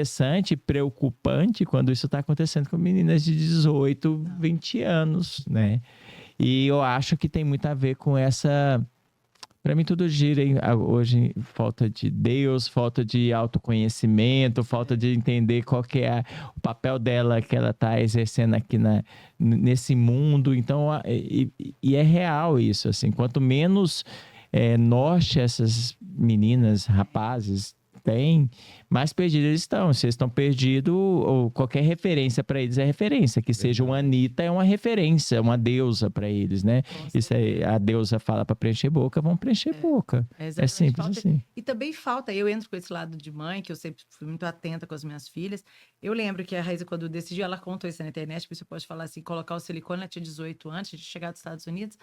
e preocupante quando isso está acontecendo com meninas de 18, 20 anos, né? E eu acho que tem muito a ver com essa... Para mim, tudo gira hoje falta de Deus, falta de autoconhecimento, falta de entender qual que é o papel dela que ela está exercendo aqui nesse mundo. Então, e é real isso, assim. Quanto menos norte essas meninas, rapazes têm, mais perdidos eles estão. Se eles estão perdidos, ou qualquer referência para eles é referência. Que seja uma Anitta é uma referência, uma deusa para eles, né? Isso aí, a deusa fala para preencher boca, vão preencher boca. É simples assim. E também falta, eu entro com esse lado de mãe, que eu sempre fui muito atenta com as minhas filhas. Eu lembro que a Raíza, quando decidiu, ela contou isso na internet, por isso você pode falar assim, colocar o silicone, ela tinha 18 anos, tinha chegado dos Estados Unidos.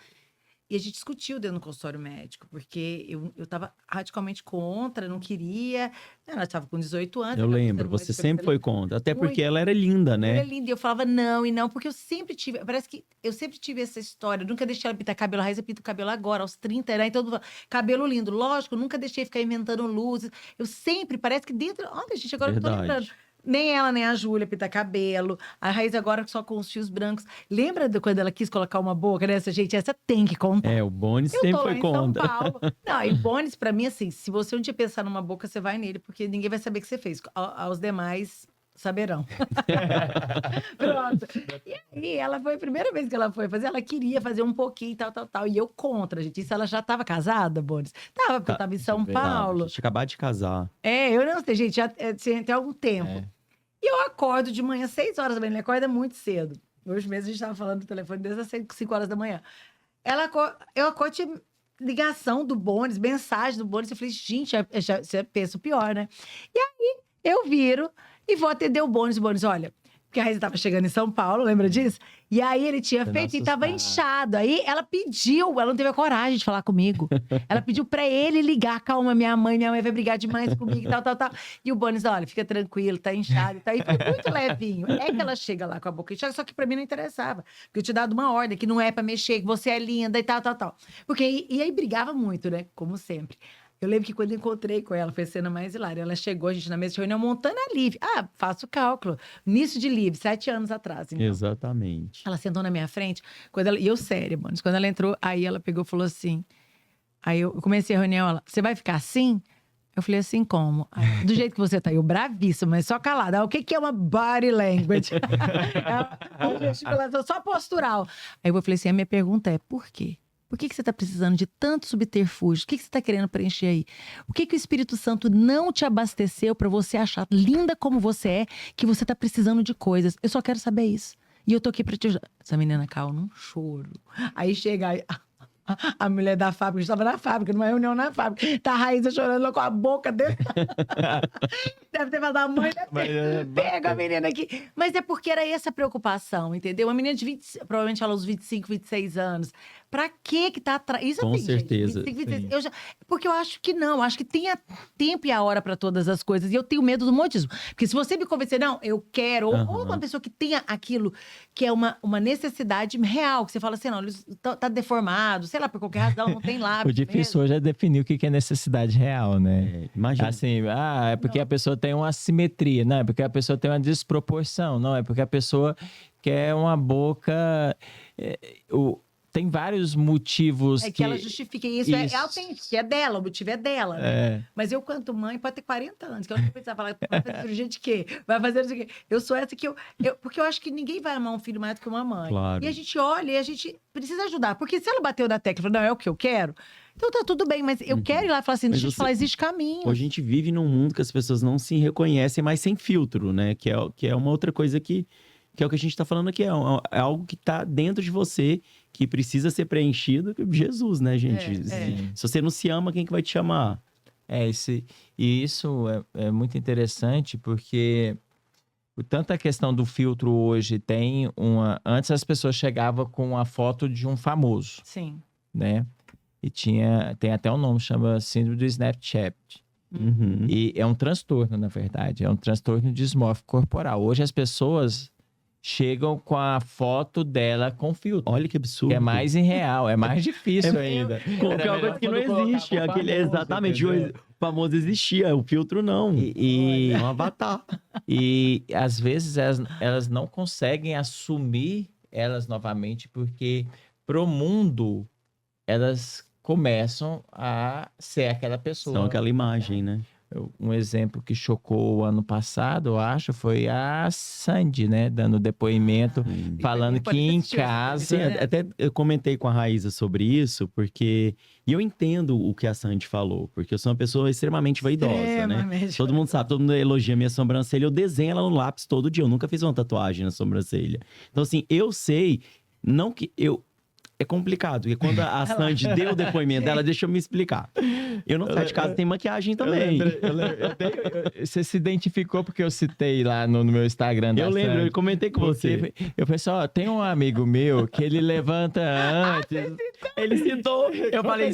E a gente discutiu dentro do consultório médico, porque eu estava radicalmente contra, não queria. Ela estava com 18 anos. Eu lembro, você sempre foi contra. Até porque ela era linda, né? Ela era linda. E eu falava não e não, porque eu sempre tive. Parece que eu sempre tive essa história. Eu nunca deixei ela pintar cabelo. A Raíza pinta o cabelo agora, aos 30, né? Então, cabelo lindo. Lógico, eu nunca deixei ficar inventando luzes. Eu sempre, parece que dentro. Olha, gente, agora eu tô lembrando. Nem ela, nem a Júlia pinta cabelo. A Raiz agora só com os fios brancos. Lembra de quando ela quis colocar uma boca nessa? Gente, essa tem que contar. É, o Bones Eu sempre tô lá foi em São contra. Paulo. Não, e Bones, pra mim, assim, se você um dia pensar numa boca, você vai nele, porque ninguém vai saber que você fez. Aos demais saberão. Pronto. E aí, ela foi a primeira vez que ela foi fazer, ela queria fazer um pouquinho, tal. E eu contra, gente. Isso ela já tava casada, Bones? Tava, porque eu tava em São Paulo. Tinha acabado de casar. Eu não sei, gente, já tem algum tempo. É. E eu acordo de manhã, 6 horas da manhã, ele acorda muito cedo. Hoje mesmo a gente tava falando no telefone desde as 5 horas da manhã. Eu acordo, tinha ligação do Bones, mensagem do Bones. Eu falei, gente, você pensa o pior, né? E aí, eu viro e vou atender o Bones. O Bones, olha, porque a Raíssa estava chegando em São Paulo, lembra disso? E aí ele tinha Pra não feito e estava assustar. inchado. Aí ela pediu, ela não teve a coragem de falar comigo. Ela pediu pra ele ligar, calma, minha mãe vai brigar demais comigo e tal. E o Bones, olha, fica tranquilo, tá inchado e tal. E foi muito levinho. É que ela chega lá com a boca inchada, só que pra mim não interessava. Porque eu tinha dado uma ordem que não é pra mexer, que você é linda e tal. Porque, e aí brigava muito, né? Como sempre. Eu lembro que quando eu encontrei com ela, foi a cena mais hilária. Ela chegou, a gente na mesa de reunião, montando a Liv. Faço o cálculo. Início de Liv, 7 anos atrás. Então. Exatamente. Ela sentou na minha frente, e eu séria, mano. Quando ela entrou, aí ela pegou e falou assim. Aí eu comecei a reunião, ela, você vai ficar assim? Eu falei, assim como? Aí, do jeito que você tá, eu bravíssima, mas só calada. O que é uma body language? É uma gesticulação só postural. Aí eu falei assim, a minha pergunta é, por quê? Por que você está precisando de tanto subterfúgio? O que você está querendo preencher aí? O que o Espírito Santo não te abasteceu para você achar linda como você é, que você está precisando de coisas? Eu só quero saber isso. E eu tô aqui para te ajudar. Essa menina caiu num choro. Aí chega a mulher da fábrica, estava na fábrica, numa reunião na fábrica. Tá a Raíssa chorando lá com a boca dele. Deve ter falado, a mãe pega a menina aqui. Mas é porque era essa a preocupação, entendeu? Uma menina de 20, provavelmente ela uns 25, 26 anos. Pra que tá atrás? Isso Com assim, certeza. Gente, 25, 26, porque eu acho que não. Eu acho que tem tempo e a hora pra todas as coisas. E eu tenho medo do modismo. Porque se você me convencer, não, eu quero. Ou uma pessoa que tenha aquilo que é uma necessidade real. Que você fala assim, não, ele tá deformado. Sei lá, por qualquer razão, não tem lábio. O difícil hoje é definir o que é necessidade real, né? Imagina. Assim, é porque a pessoa tem uma assimetria, não é porque a pessoa tem uma desproporção, não é porque a pessoa quer uma boca... Tem vários motivos que ela justifica. E isso é autêntico, é dela, o motivo é dela. Né? Mas eu, quanto mãe, pode ter 40 anos, que eu não precisava falar, vai fazer cirurgia de quê? Vai fazer isso aqui. Eu sou essa que porque eu acho que ninguém vai amar um filho mais do que uma mãe. Claro. E a gente olha e a gente precisa ajudar. Porque se ela bateu na tecla e falou, não, é o que eu quero, então tá tudo bem, mas eu quero ir lá e falar assim, deixa eu te falar, existe caminho. Hoje a gente vive num mundo que as pessoas não se reconhecem, mas sem filtro, né? Que é uma outra coisa que é o que a gente tá falando aqui, é algo que tá dentro de você, que precisa ser preenchido. Jesus, né, gente? Se você não se ama, quem que vai te chamar? E isso é muito interessante, porque tanto a questão do filtro hoje tem uma... Antes as pessoas chegavam com a foto de um famoso. Sim. Né? E tem até um nome, chama Síndrome do Snapchat. E é um transtorno, na verdade. É um transtorno dismórfico corporal. Hoje as pessoas chegam com a foto dela com filtro. Olha que absurdo. Que é mais irreal, é mais difícil ainda. É uma coisa que não existe. Exatamente. O famoso existia, o filtro não. É um avatar. E às vezes elas não conseguem assumir elas novamente, porque pro mundo elas começam a ser aquela pessoa. São aquela imagem, né? Um exemplo que chocou o ano passado, eu acho, foi a Sandy, né? Dando depoimento, falando que em casa... Sim, até eu comentei com a Raíssa sobre isso, porque... E eu entendo o que a Sandy falou, porque eu sou uma pessoa extremamente vaidosa, né? Todo mundo sabe, todo mundo elogia minha sobrancelha, eu desenho ela no lápis todo dia, eu nunca fiz uma tatuagem na sobrancelha. Então, assim, eu sei, não que eu... É complicado, porque quando a Sandy deu o depoimento dela, deixa eu me explicar. Eu não saio de casa, tem maquiagem também. Você se identificou porque eu citei lá no meu Instagram da Eu lembro, Sandy. eu comentei com você. Eu falei assim, tem um amigo meu que ele levanta antes. Ele citou. Eu falei,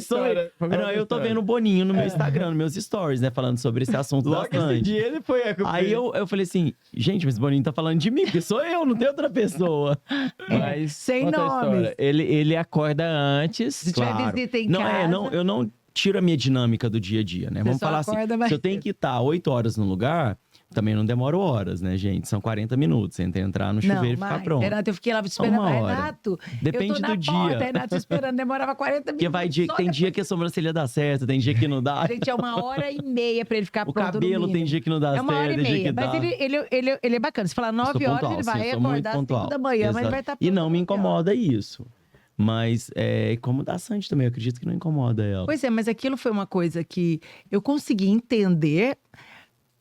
não, eu tô vendo o Boninho no meu Instagram, nos meus stories, né? Falando sobre esse assunto da Sandy. Esse dia ele foi Aí eu falei assim, gente, mas o Boninho tá falando de mim, porque sou eu, não tem outra pessoa. Mas, sem nomes. Ele acorda antes. Se tiver visita em casa... eu não tiro a minha dinâmica do dia a dia, né? Vamos falar assim, se eu tenho que estar 8 horas no lugar, Também não demoro horas, né, gente? São 40 minutos entre entrar no chuveiro e ficar mais. pronto. Renato, eu fiquei lá esperando. Uma hora. Renato, Depende eu tô na do porta, dia. Renato, esperando. Demorava 40 minutos. Porque tem dia que a sobrancelha dá certo, tem dia que não dá. Gente, é 1h30 pra ele ficar O pronto. cabelo tem dia que não dá É 1h30. certo, tem dia que Mas dá. ele é bacana. Se falar Eu sou 9 horas, pontual, ele vai sim, eu sou muito acordar às 5 pontual. da manhã, mas ele Exato. vai estar E pronto não me às 9 horas. incomoda isso. Mas incomoda a Sandy também, eu acredito que não incomoda ela. Pois é, mas aquilo foi uma coisa que eu consegui entender,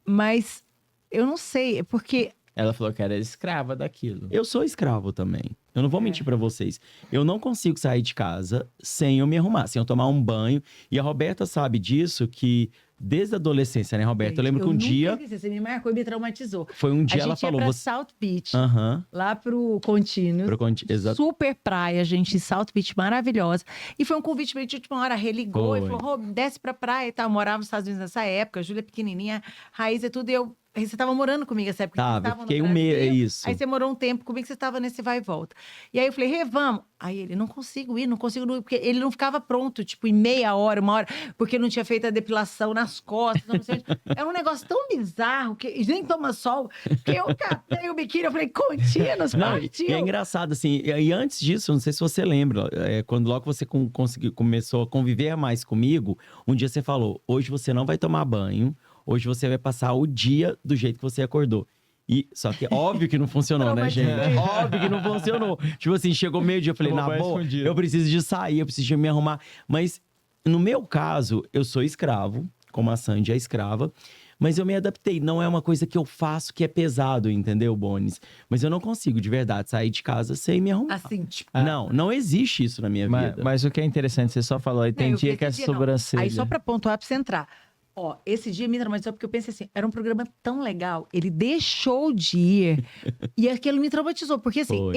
mas eu não sei, é porque Ela falou que era escrava daquilo. Eu sou escravo também. Eu não vou mentir pra vocês. Eu não consigo sair de casa sem eu me arrumar, sem eu tomar um banho. E a Roberta sabe disso, que desde a adolescência, né, Roberta? Eu lembro que um dia... Nunca esqueci, você me marcou e me traumatizou. Foi um dia a ela gente ia falou... pra Você... South Beach, Aham. lá pro Contínuo. Exato. Super praia, gente, South Beach maravilhosa. E foi um convite meio de última hora, religou e Foi. falou, "Rô, desce pra praia e tal." Eu morava nos Estados Unidos nessa época, a Júlia pequenininha, Raiz e tudo, e eu... Você tava morando comigo nessa época? Tava, vocês eu estavam no fiquei um mês, é Brasil. isso. Aí você morou um tempo comigo, você estava nesse vai e volta. E aí eu falei, Rê, vamos. Aí ele, não consigo ir, porque ele não ficava pronto, tipo, em meia hora, 1 hora, porque não tinha feito a depilação nas costas, não sei. Era um negócio tão bizarro, que nem toma sol, que eu catei o biquíni, eu falei, Contínuos, Não, partiu. e é engraçado, assim, e antes disso, não sei se você lembra, quando logo você começou a conviver mais comigo, um dia você falou, hoje você não vai tomar banho, hoje você vai passar o dia do jeito que você acordou. E, só que óbvio que não funcionou, né, gente? Óbvio que não funcionou. Tipo assim, chegou meio-dia, eu falei, Tomou na banho boa, escondido. eu preciso de sair, eu preciso de me arrumar. Mas, no meu caso, eu sou escravo, como a Sandy é escrava. Mas eu me adaptei, não é uma coisa que eu faço que é pesado, entendeu, Bonis? Mas eu não consigo, de verdade, sair de casa sem me arrumar. Assim, tipo... Não existe isso na minha vida. Mas o que é interessante, você só falou, aí tem Não, dia que a esse dia não. sobrancelha... Aí só pra pontuar pra você entrar. Ó, esse dia me traumatizou porque eu pensei assim, era um programa tão legal, ele deixou de ir e aquilo me traumatizou. Porque assim, Foi.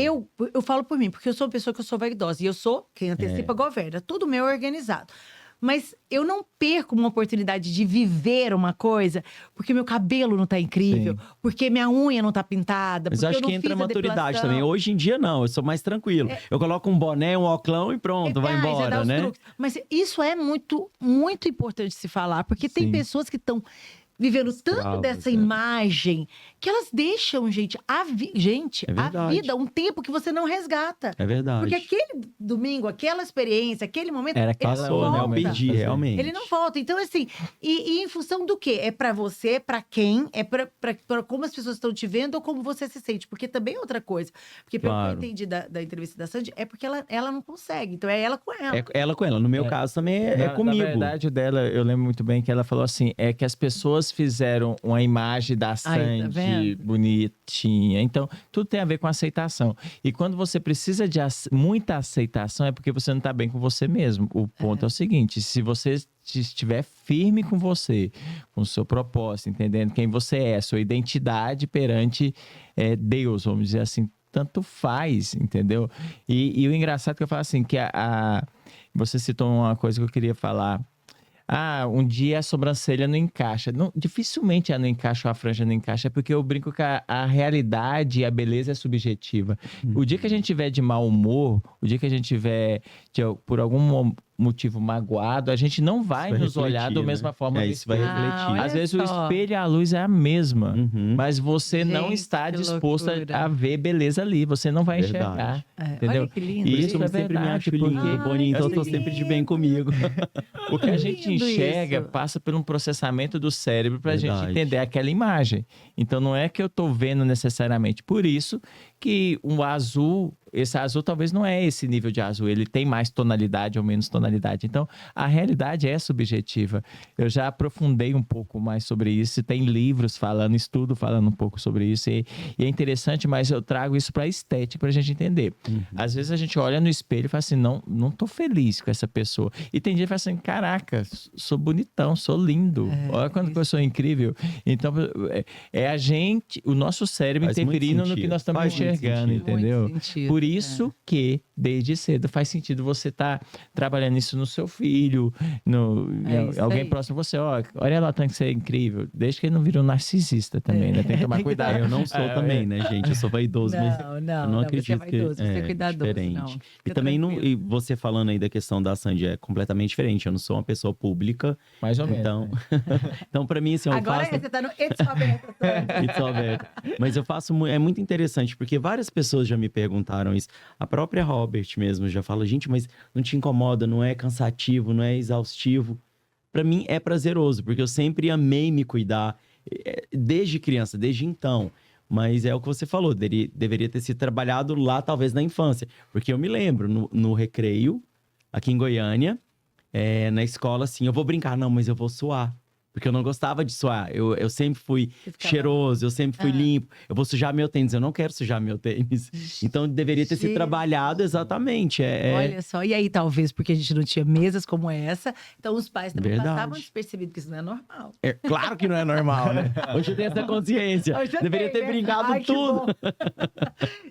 eu falo por mim, porque eu sou uma pessoa que eu sou vaidosa e eu sou quem antecipa governa, tudo meu é organizado. Mas eu não perco uma oportunidade de viver uma coisa porque meu cabelo não tá incrível, Sim. porque minha unha não tá pintada, Mas porque eu acho eu não que entra a fiz a maturidade depilação. também. Hoje em dia, não. Eu sou mais tranquilo. Eu coloco um boné, um oclão e pronto, vai Já dá embora, os né? truques. Mas isso é muito, muito importante se falar, porque tem Sim. pessoas que estão vivendo tanto Escravos, dessa é. imagem que elas deixam, gente, É a verdade. vida, um tempo que você não resgata. É verdade. Porque aquele domingo, aquela experiência, aquele momento, Era ele Passou, não né? Eu volta. perdi, realmente. Ele não volta. Então, assim, e em função do quê? É pra você, pra quem? É pra como as pessoas estão te vendo ou como você se sente? Porque também é outra coisa. Porque pelo Claro. que eu entendi da entrevista da Sandy, é porque ela não consegue. Então é ela com ela. É ela com ela. No meu caso também é comigo. Na verdade, o dela, eu lembro muito bem que ela falou assim, é que as pessoas fizeram uma imagem da Aí, tá Sandy vendo? bonitinha. Então, tudo tem a ver com aceitação. E quando você precisa de muita aceitação, é porque você não tá bem com você mesmo. O ponto é o seguinte, se você estiver firme com você, com o seu propósito, entendendo quem você é, sua identidade perante Deus, vamos dizer assim, tanto faz, entendeu? E o engraçado é que eu falo assim, que você citou uma coisa que eu queria falar. Um dia a sobrancelha não encaixa. Não, dificilmente ela não encaixa ou a franja não encaixa, porque eu brinco que a realidade e a beleza é subjetiva. O dia que a gente tiver de mau humor, o dia que a gente tiver por algum motivo magoado, a gente não vai Isso vai nos olhar da refletir, mesma né? forma. no Isso vai espelho. refletir. olha Às vezes o só. espelho e a luz é a mesma, Uhum. mas você não Gente, está que disposto loucura. a ver beleza ali. Você não vai Verdade. enxergar. É, Entendeu? olha que lindo. Por isso Isso que eu é sempre me verdade, acho lindo, porque- Boninho, então eu tô que sempre de lindo. bem comigo. O que a gente Lindo enxerga isso. passa por um processamento do cérebro para a gente Verdade. entender aquela imagem. Então não é que eu estou vendo necessariamente. Por isso que o azul, esse azul talvez não é esse nível de azul. Ele tem mais tonalidade ou menos tonalidade. Então a realidade é subjetiva. Eu já aprofundei um pouco mais sobre isso. Tem livros falando, estudo falando um pouco sobre isso. E é interessante, mas eu trago isso para a estética para a gente entender. Às vezes a gente olha no espelho e fala assim, não tô feliz com essa pessoa. E tem gente que fala assim, caraca, sou bonitão, sou lindo. Olha quanto que eu sou incrível. Então, é a gente, o nosso cérebro Faz muito interferindo no que sentido. nós estamos Faz muito enxergando, sentido. entendeu? Muito sentido, Por isso que, desde cedo, faz sentido você estar trabalhando isso no seu filho, É isso alguém aí. próximo de você. Ó, olha lá, tem que ser incrível. Desde que ele não virou narcisista também, né? Tem que tomar Tem que cuidado. Eu não sou também, né, gente? Eu sou vaidoso, mas Não, eu não, não você é acredito vaidoso, que você é cuidadoso, diferente. não. E Fica também não, tranquilo. e você falando aí da questão da Sandy é completamente diferente. Eu não sou uma pessoa pública, Mais ou então, menos. então para mim assim, eu Agora faço você tá no It's Aberto, Sandy. It's aberto. Mas eu faço é muito interessante porque várias pessoas já me perguntaram isso. A própria Robert mesmo já fala, gente, mas não te incomoda, não é cansativo, não é exaustivo? Para mim é prazeroso, porque eu sempre amei me cuidar desde criança, desde então. Mas é o que você falou, deveria ter sido trabalhado lá, talvez na infância. Porque eu me lembro, no recreio, aqui em Goiânia, na escola, assim, eu vou brincar, não, mas eu vou suar. Porque eu não gostava de suar. Eu sempre fui Você ficava- cheiroso, eu sempre fui Ah. limpo. Eu vou sujar meu tênis, eu não quero sujar meu tênis. Então deveria ter sido Jesus. trabalhado exatamente. Olha só, e aí talvez porque a gente não tinha mesas como essa, então os pais também Verdade. passavam despercebido, porque isso não é normal. Claro que não é normal, né? Hoje eu tenho essa consciência. Hoje eu Deveria tenho, ter né? brincado Ai, que tudo. bom.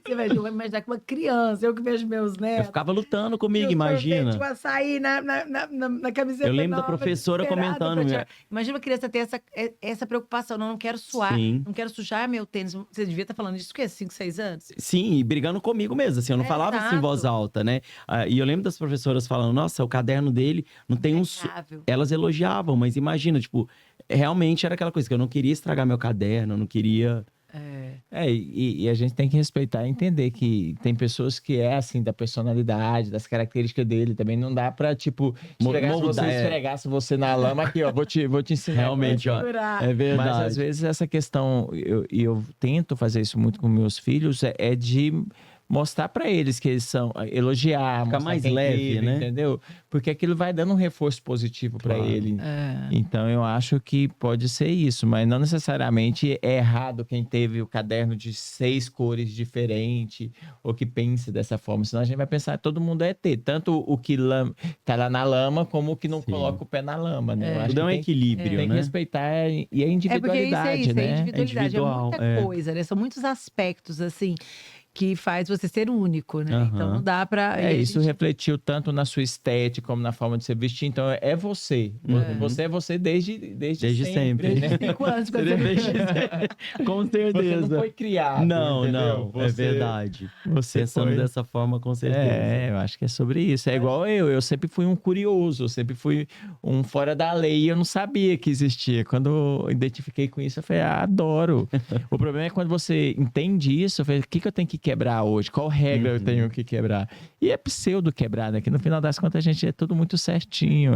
Você vai imaginar que uma criança, eu que vejo meus Eu netos. ficava lutando e comigo, o imagina. sorvete, o açaí na camiseta Eu lembro da nova, professora desesperada comentando, pra tirar. né? Imagina uma criança ter essa preocupação, não quero suar, Sim. não quero sujar meu tênis. Você devia estar falando disso, o quê? 5, 6 anos? Sim, e brigando comigo mesmo, assim, eu não falava assim em voz Exato. alta, né? E eu lembro das professoras falando, nossa, o caderno dele não tem um... Impecável. Elas elogiavam, mas imagina, tipo, realmente era aquela coisa que eu não queria estragar meu caderno, eu não queria... E a gente tem que respeitar e entender que tem pessoas que é assim, da personalidade, das características dele. Também não dá pra, tipo, esfregar, se você moldar, esfregasse você na lama aqui, ó, vou te ensinar. Realmente, ó, Segurar. é verdade. Mas às vezes essa questão, eu tento fazer isso muito com meus filhos, é de mostrar pra eles que eles são, elogiar, Ficar mostrar mais que é leve, incrível, né? entendeu? Porque aquilo vai dando um reforço positivo pra Claro. ele. É. Então eu acho que pode ser isso, mas não necessariamente é errado quem teve o caderno de 6 cores diferente ou que pense dessa forma, senão a gente vai pensar todo mundo é ET, tanto o que tá lá na lama como o que não Sim. coloca o pé na lama, né? Eu acho Tudo é um que equilíbrio, tem que né? respeitar e a É porque individualidade, isso é né? individualidade, individual, é muita é. coisa, né? São muitos aspectos, assim, que faz você ser único, né? Aham. Então não dá pra... e a Isso gente- refletiu tanto na sua estética como na forma de se vestir. Então, é você. Uhum. Você é você desde Desde sempre. né? 5 anos, quando Seria você... bem- Com Você certeza. não foi criado, Não, entendeu? não, é verdade. Você Pensando foi... dessa forma, com certeza. eu acho que é sobre isso. É igual eu sempre fui um curioso, eu sempre fui um fora da lei, eu não sabia que existia. Quando eu identifiquei com isso, eu falei, adoro. O problema é quando você entende isso, eu falei, o que eu tenho que quebrar hoje? Qual regra eu tenho que quebrar? E é pseudo quebrar, né? Que no final das contas a gente é tudo muito certinho,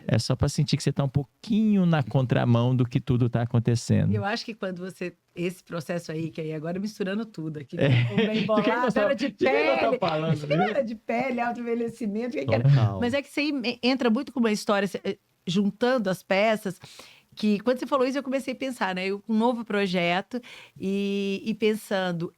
é só pra sentir que você tá um pouquinho na contramão do que tudo tá acontecendo. Eu acho que quando você... Esse processo aí, que aí agora misturando tudo aqui, É. bem bolado, era de pele, falando, era de pele, alto envelhecimento, o que era? Total. Mas é que você entra muito com uma história, juntando as peças, que quando você falou isso, eu comecei a pensar, né? Um novo projeto e pensando,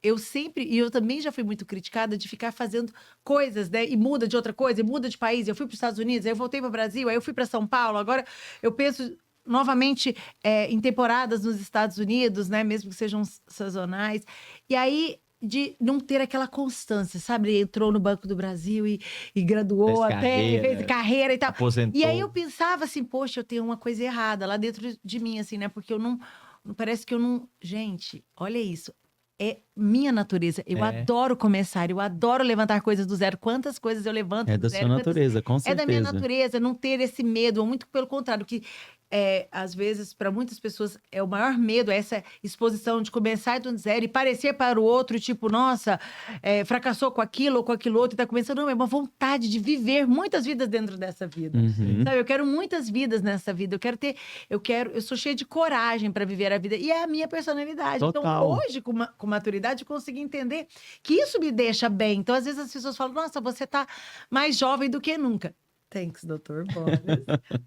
e eu também já fui muito criticada de ficar fazendo coisas, né? E muda de outra coisa, e muda de país. Eu fui para os Estados Unidos, aí eu voltei para o Brasil, aí eu fui para São Paulo, agora eu penso novamente em temporadas nos Estados Unidos, né? Mesmo que sejam sazonais. E aí de não ter aquela constância, sabe? Ele entrou no Banco do Brasil e graduou Fez carreira. fez carreira e tal. Aposentou. E aí eu pensava assim, poxa, eu tenho uma coisa errada lá dentro de mim, assim, né? Porque eu não... Parece que eu não... Gente, olha isso. É minha natureza. Eu adoro começar, eu adoro levantar coisas do zero. Quantas coisas eu levanto É do da zero? sua natureza, com É certeza. da minha natureza, não ter esse medo, ou muito pelo contrário, que às vezes, para muitas pessoas, é o maior medo, essa exposição de começar do zero e parecer para o outro, tipo, nossa, fracassou com aquilo ou com aquilo outro, e tá começando. Não, é uma vontade de viver muitas vidas dentro dessa vida. Uhum. Sabe, eu quero muitas vidas nessa vida, eu sou cheia de coragem para viver a vida, e é a minha personalidade. Total. Então, hoje, com maturidade, eu consegui entender que isso me deixa bem. Então, às vezes, as pessoas falam, nossa, você tá mais jovem do que nunca. Thanks, Dr. Boris.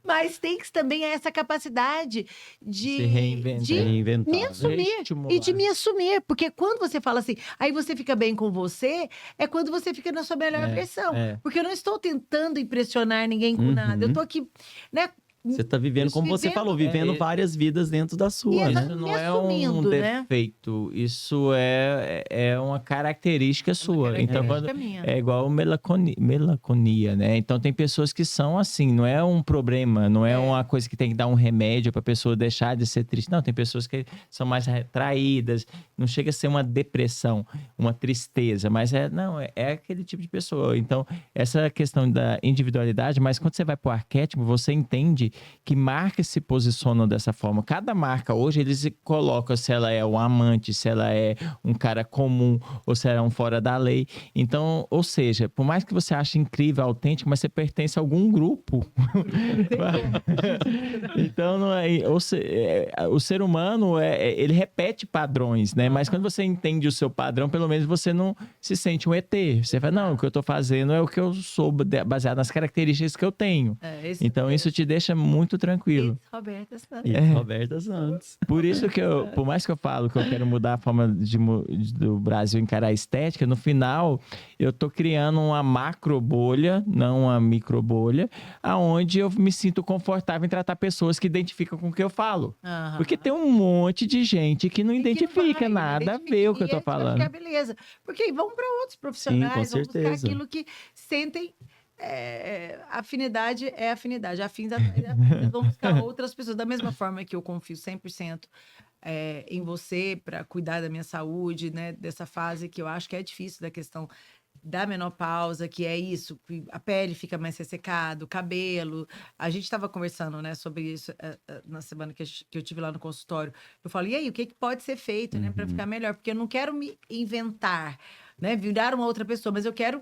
Mas thanks também é essa capacidade de Se reinventar. de Reinventar. me assumir Reestimular. e de me assumir. Porque quando você fala assim, aí você fica bem com você, é quando você fica na sua melhor versão. é. Porque eu não estou tentando impressionar ninguém com nada. Eu tô aqui, né? Você tá vivendo, como você vivendo- falou, vivendo várias vidas dentro da sua, E né? Isso não E é um assumindo, né? defeito, isso é uma característica sua. Então, quando, Característica minha. é igual melaconia, né? Então, tem pessoas que são assim, não é um problema, não é uma coisa que tem que dar um remédio para a pessoa deixar de ser triste. Não, tem pessoas que são mais retraídas, não chega a ser uma depressão, uma tristeza, mas é aquele tipo de pessoa. Então, essa questão da individualidade, mas quando você vai para o arquétipo, você entende que marcas se posicionam dessa forma. Cada marca hoje, eles colocam se ela é um amante, se ela é um cara comum ou se ela é um fora da lei. Então, ou seja, por mais que você ache incrível, autêntico, mas você pertence a algum grupo. Então, não é, o ser humano, ele repete padrões, né? Mas quando você entende o seu padrão, pelo menos você não se sente um ET. Você fala, não, o que eu tô fazendo é o que eu sou, baseado nas características que eu tenho. Então, isso te deixa muito tranquilo. Roberta Santos. E Roberta Santos. Por isso que por mais que eu falo que eu quero mudar a forma do Brasil encarar a estética, no final eu tô criando uma macro bolha, não uma micro bolha, aonde eu me sinto confortável em tratar pessoas que identificam com o que eu falo. Aham. Porque tem um monte de gente que não E que identifica vai, nada a identifica- ver o que eu e tô eles vão falando. ficar beleza. Porque vão para outros profissionais, com vão buscar certeza. aquilo que sentem. Afinidade é afinidade, afins atraem afins. Vão buscar outras pessoas. Da mesma forma que eu confio 100% em você para cuidar da minha saúde, né? Dessa fase que eu acho que é difícil, da questão da menopausa, que é isso, que a pele fica mais ressecada, o cabelo. A gente estava conversando, né, sobre isso na semana que eu tive lá no consultório. Eu falei, e aí, o que pode ser feito, né, para ficar melhor? Porque eu não quero me inventar, né, virar uma outra pessoa, mas eu quero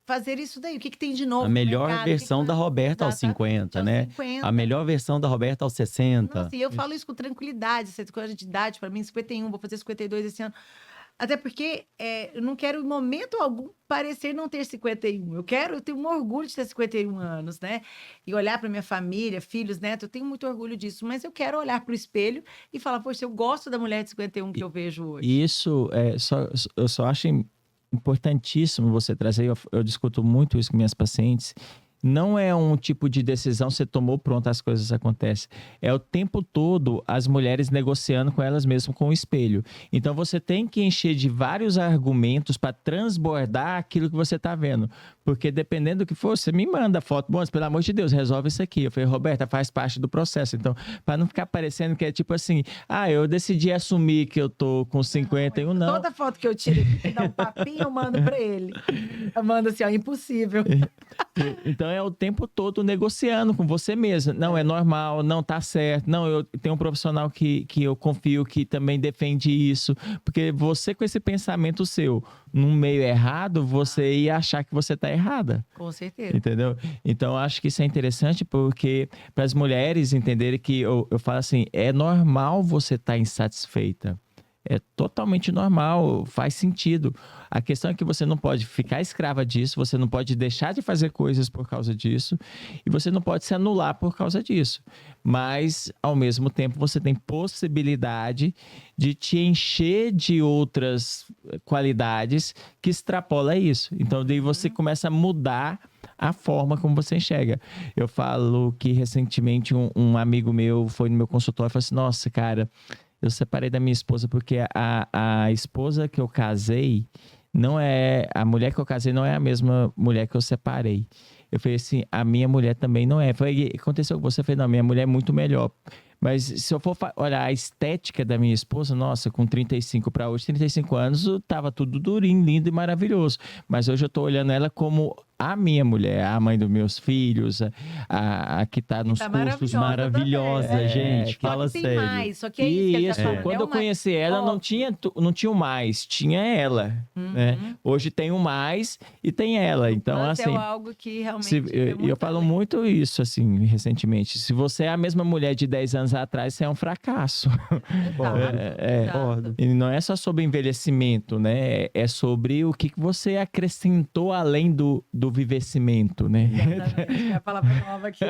fazer isso daí. O que tem de novo A no melhor mercado? versão da Roberta aos 50, né? 50. A melhor versão da Roberta aos 60. Nossa, e eu falo isso com tranquilidade, essa coisa de idade, para mim, 51, vou fazer 52 esse ano. Até porque eu não quero, em momento algum, parecer não ter 51. Eu tenho um orgulho de ter 51 anos, né? E olhar para minha família, filhos, netos, eu tenho muito orgulho disso. Mas eu quero olhar para o espelho e falar, poxa, eu gosto da mulher de 51 que eu vejo hoje. E isso, eu só acho importantíssimo você trazer, eu discuto muito isso com minhas pacientes. Não é um tipo de decisão, você tomou, pronto, as coisas acontecem. É o tempo todo as mulheres negociando com elas mesmas, com o espelho. Então, você tem que encher de vários argumentos para transbordar aquilo que você está vendo. Porque dependendo do que for, você me manda foto. Bom, pelo amor de Deus, resolve isso aqui. Eu falei, Roberta, faz parte do processo. Então, para não ficar parecendo que é tipo assim, eu decidi assumir que eu tô com 51, não. Toda foto que eu tiro aqui, que dá um papinho, eu mando para ele. Eu mando assim, impossível. Então é o tempo todo negociando com você mesmo. Não, é normal, não tá certo. Não, eu tenho um profissional que eu confio que também defende isso. Porque você, com esse pensamento seu, num meio errado, você ia achar que você tá errada. Com certeza. Entendeu? Então, eu acho que isso é interessante porque para as mulheres entenderem que eu falo assim, é normal você estar insatisfeita. É totalmente normal, faz sentido. A questão é que você não pode ficar escrava disso, você não pode deixar de fazer coisas por causa disso e você não pode se anular por causa disso. Mas, ao mesmo tempo, você tem possibilidade de te encher de outras qualidades que extrapola isso. Então, daí você começa a mudar a forma como você enxerga. Eu falo que recentemente um amigo meu foi no meu consultório e falou assim, nossa, cara, eu separei da minha esposa porque a esposa que eu casei não é... A mulher que eu casei não é a mesma mulher que eu separei. Eu falei assim, a minha mulher também não é. Falei, aconteceu com você? Eu falei, não, minha mulher é muito melhor. Mas se eu for olhar a estética da minha esposa, nossa, com 35 para hoje, 35 anos, tava tudo durinho, lindo e maravilhoso. Mas hoje eu tô olhando ela como a minha mulher, a mãe dos meus filhos, a que tá nos tá cursos, Maravilhosa, também. gente. que Fala Só que tem sério. mais, só que é isso que ele tá Isso, falando. quando É eu uma- conheci ela, não tinha o mais, tinha ela, né? Hoje tem o mais e tem ela. Então, Plus assim, é algo que realmente é eu muito falo além. muito isso, assim, recentemente. Se você é a mesma mulher de 10 anos atrás, você é um fracasso. Exato. Concordo. E não é só sobre envelhecimento, né? É sobre o que você acrescentou além do vivecimento, né? Exatamente. É a palavra nova aqui.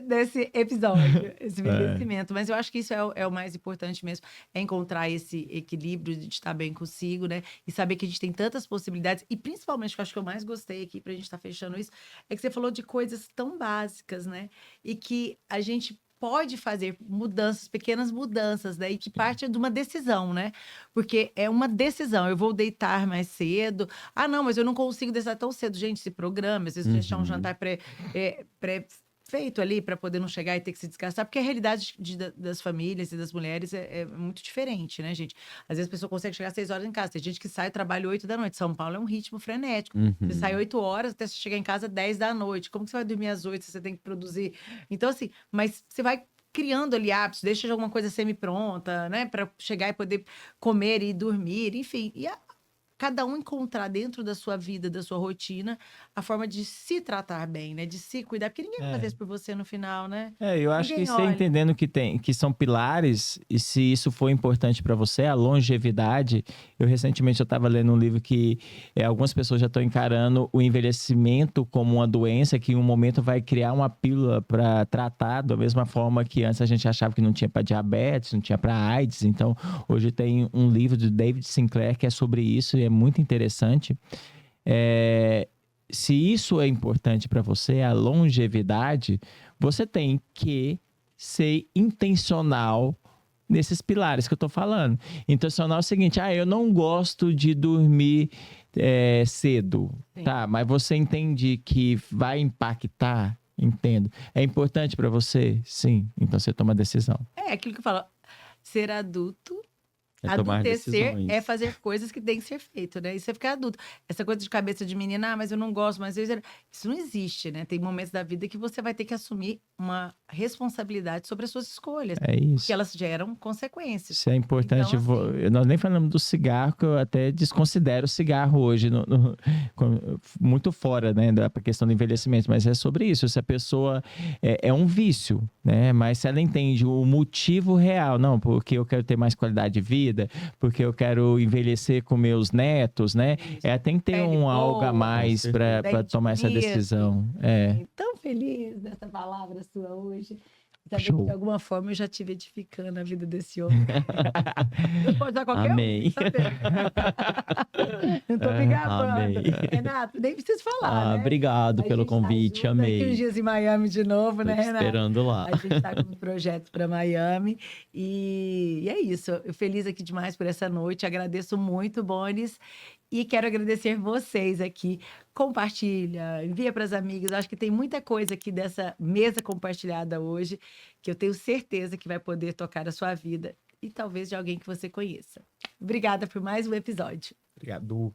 desse episódio, esse envelhecimento. Mas eu acho que isso é o mais importante mesmo, é encontrar esse equilíbrio de estar bem consigo, né? E saber que a gente tem tantas possibilidades. E principalmente, que eu acho que eu mais gostei aqui pra gente estar fechando isso, é que você falou de coisas tão básicas, né? E que a gente pode fazer mudanças, pequenas mudanças, né? E que parte de uma decisão, né? Porque é uma decisão. Eu vou deitar mais cedo. Ah, não, mas eu não consigo deitar tão cedo. Gente, se programa. Às vezes deixar um jantar feito ali para poder não chegar e ter que se desgastar, porque a realidade das famílias e das mulheres é muito diferente, né, gente? Às vezes a pessoa consegue chegar às 6 horas em casa. Tem gente que sai, trabalha 8 da noite. São Paulo é um ritmo frenético. Você sai 8 horas até você chegar em casa 10 da noite. Como que você vai dormir às 8 se você tem que produzir? Então, assim, mas você vai criando ali hábitos, deixa alguma coisa semi-pronta, né? Para chegar e poder comer e dormir, enfim. E cada um encontrar dentro da sua vida, da sua rotina, a forma de se tratar bem, né? De se cuidar, porque ninguém vai fazer isso por você no final, né? Eu acho Ninguém que você olha. entendendo que são pilares, e se isso for importante para você, a longevidade. Recentemente eu estava lendo um livro que algumas pessoas já estão encarando o envelhecimento como uma doença que em um momento vai criar uma pílula para tratar, da mesma forma que antes a gente achava que não tinha para diabetes, não tinha para AIDS. Então, hoje tem um livro de David Sinclair que é sobre isso e é muito interessante. Se isso é importante para você, a longevidade, você tem que ser intencional nesses pilares que eu tô falando. Intencional é o seguinte, eu não gosto de dormir cedo, Sim. tá? Mas você entende que vai impactar? Entendo. É importante para você? Sim. Então você toma a decisão. É aquilo que eu falo, ser adulto, tomar adultecer decisões. é fazer coisas que tem que ser feito, né? Isso é ficar adulto. Essa coisa de cabeça de menina, mas eu não gosto, mas isso não existe, né? Tem momentos da vida que você vai ter que assumir uma responsabilidade sobre as suas escolhas. É isso. Porque elas geram consequências. Isso é importante. Então, assim, Nós nem falamos do cigarro, que eu até desconsidero o cigarro hoje, muito fora, né, da questão do envelhecimento, mas é sobre isso. Se a pessoa é um vício, né, mas se ela entende o motivo real, não, porque eu quero ter mais qualidade de vida, porque eu quero envelhecer com meus netos, né, tem que ter pele algo a boa, mais para dente tomar essa bonito. decisão. Tão feliz dessa palavra sua hoje. Saber Show. que de alguma forma eu já estive edificando a vida desse homem. Pode dar qualquer Amém. um, sabe? Não tô me gabando. Amém. Renato, nem preciso falar, né? Obrigado A pelo gente tá convite, junto amei. Daqui uns dias em Miami de novo, Tô né, te Renato? esperando lá. A gente tá com um projeto para Miami e é isso. Eu feliz aqui demais por essa noite. Agradeço muito, Bonis. E quero agradecer vocês aqui. Compartilha, envia para as amigas. Acho que tem muita coisa aqui dessa mesa compartilhada hoje que eu tenho certeza que vai poder tocar a sua vida e talvez de alguém que você conheça. Obrigada por mais um episódio. Obrigado.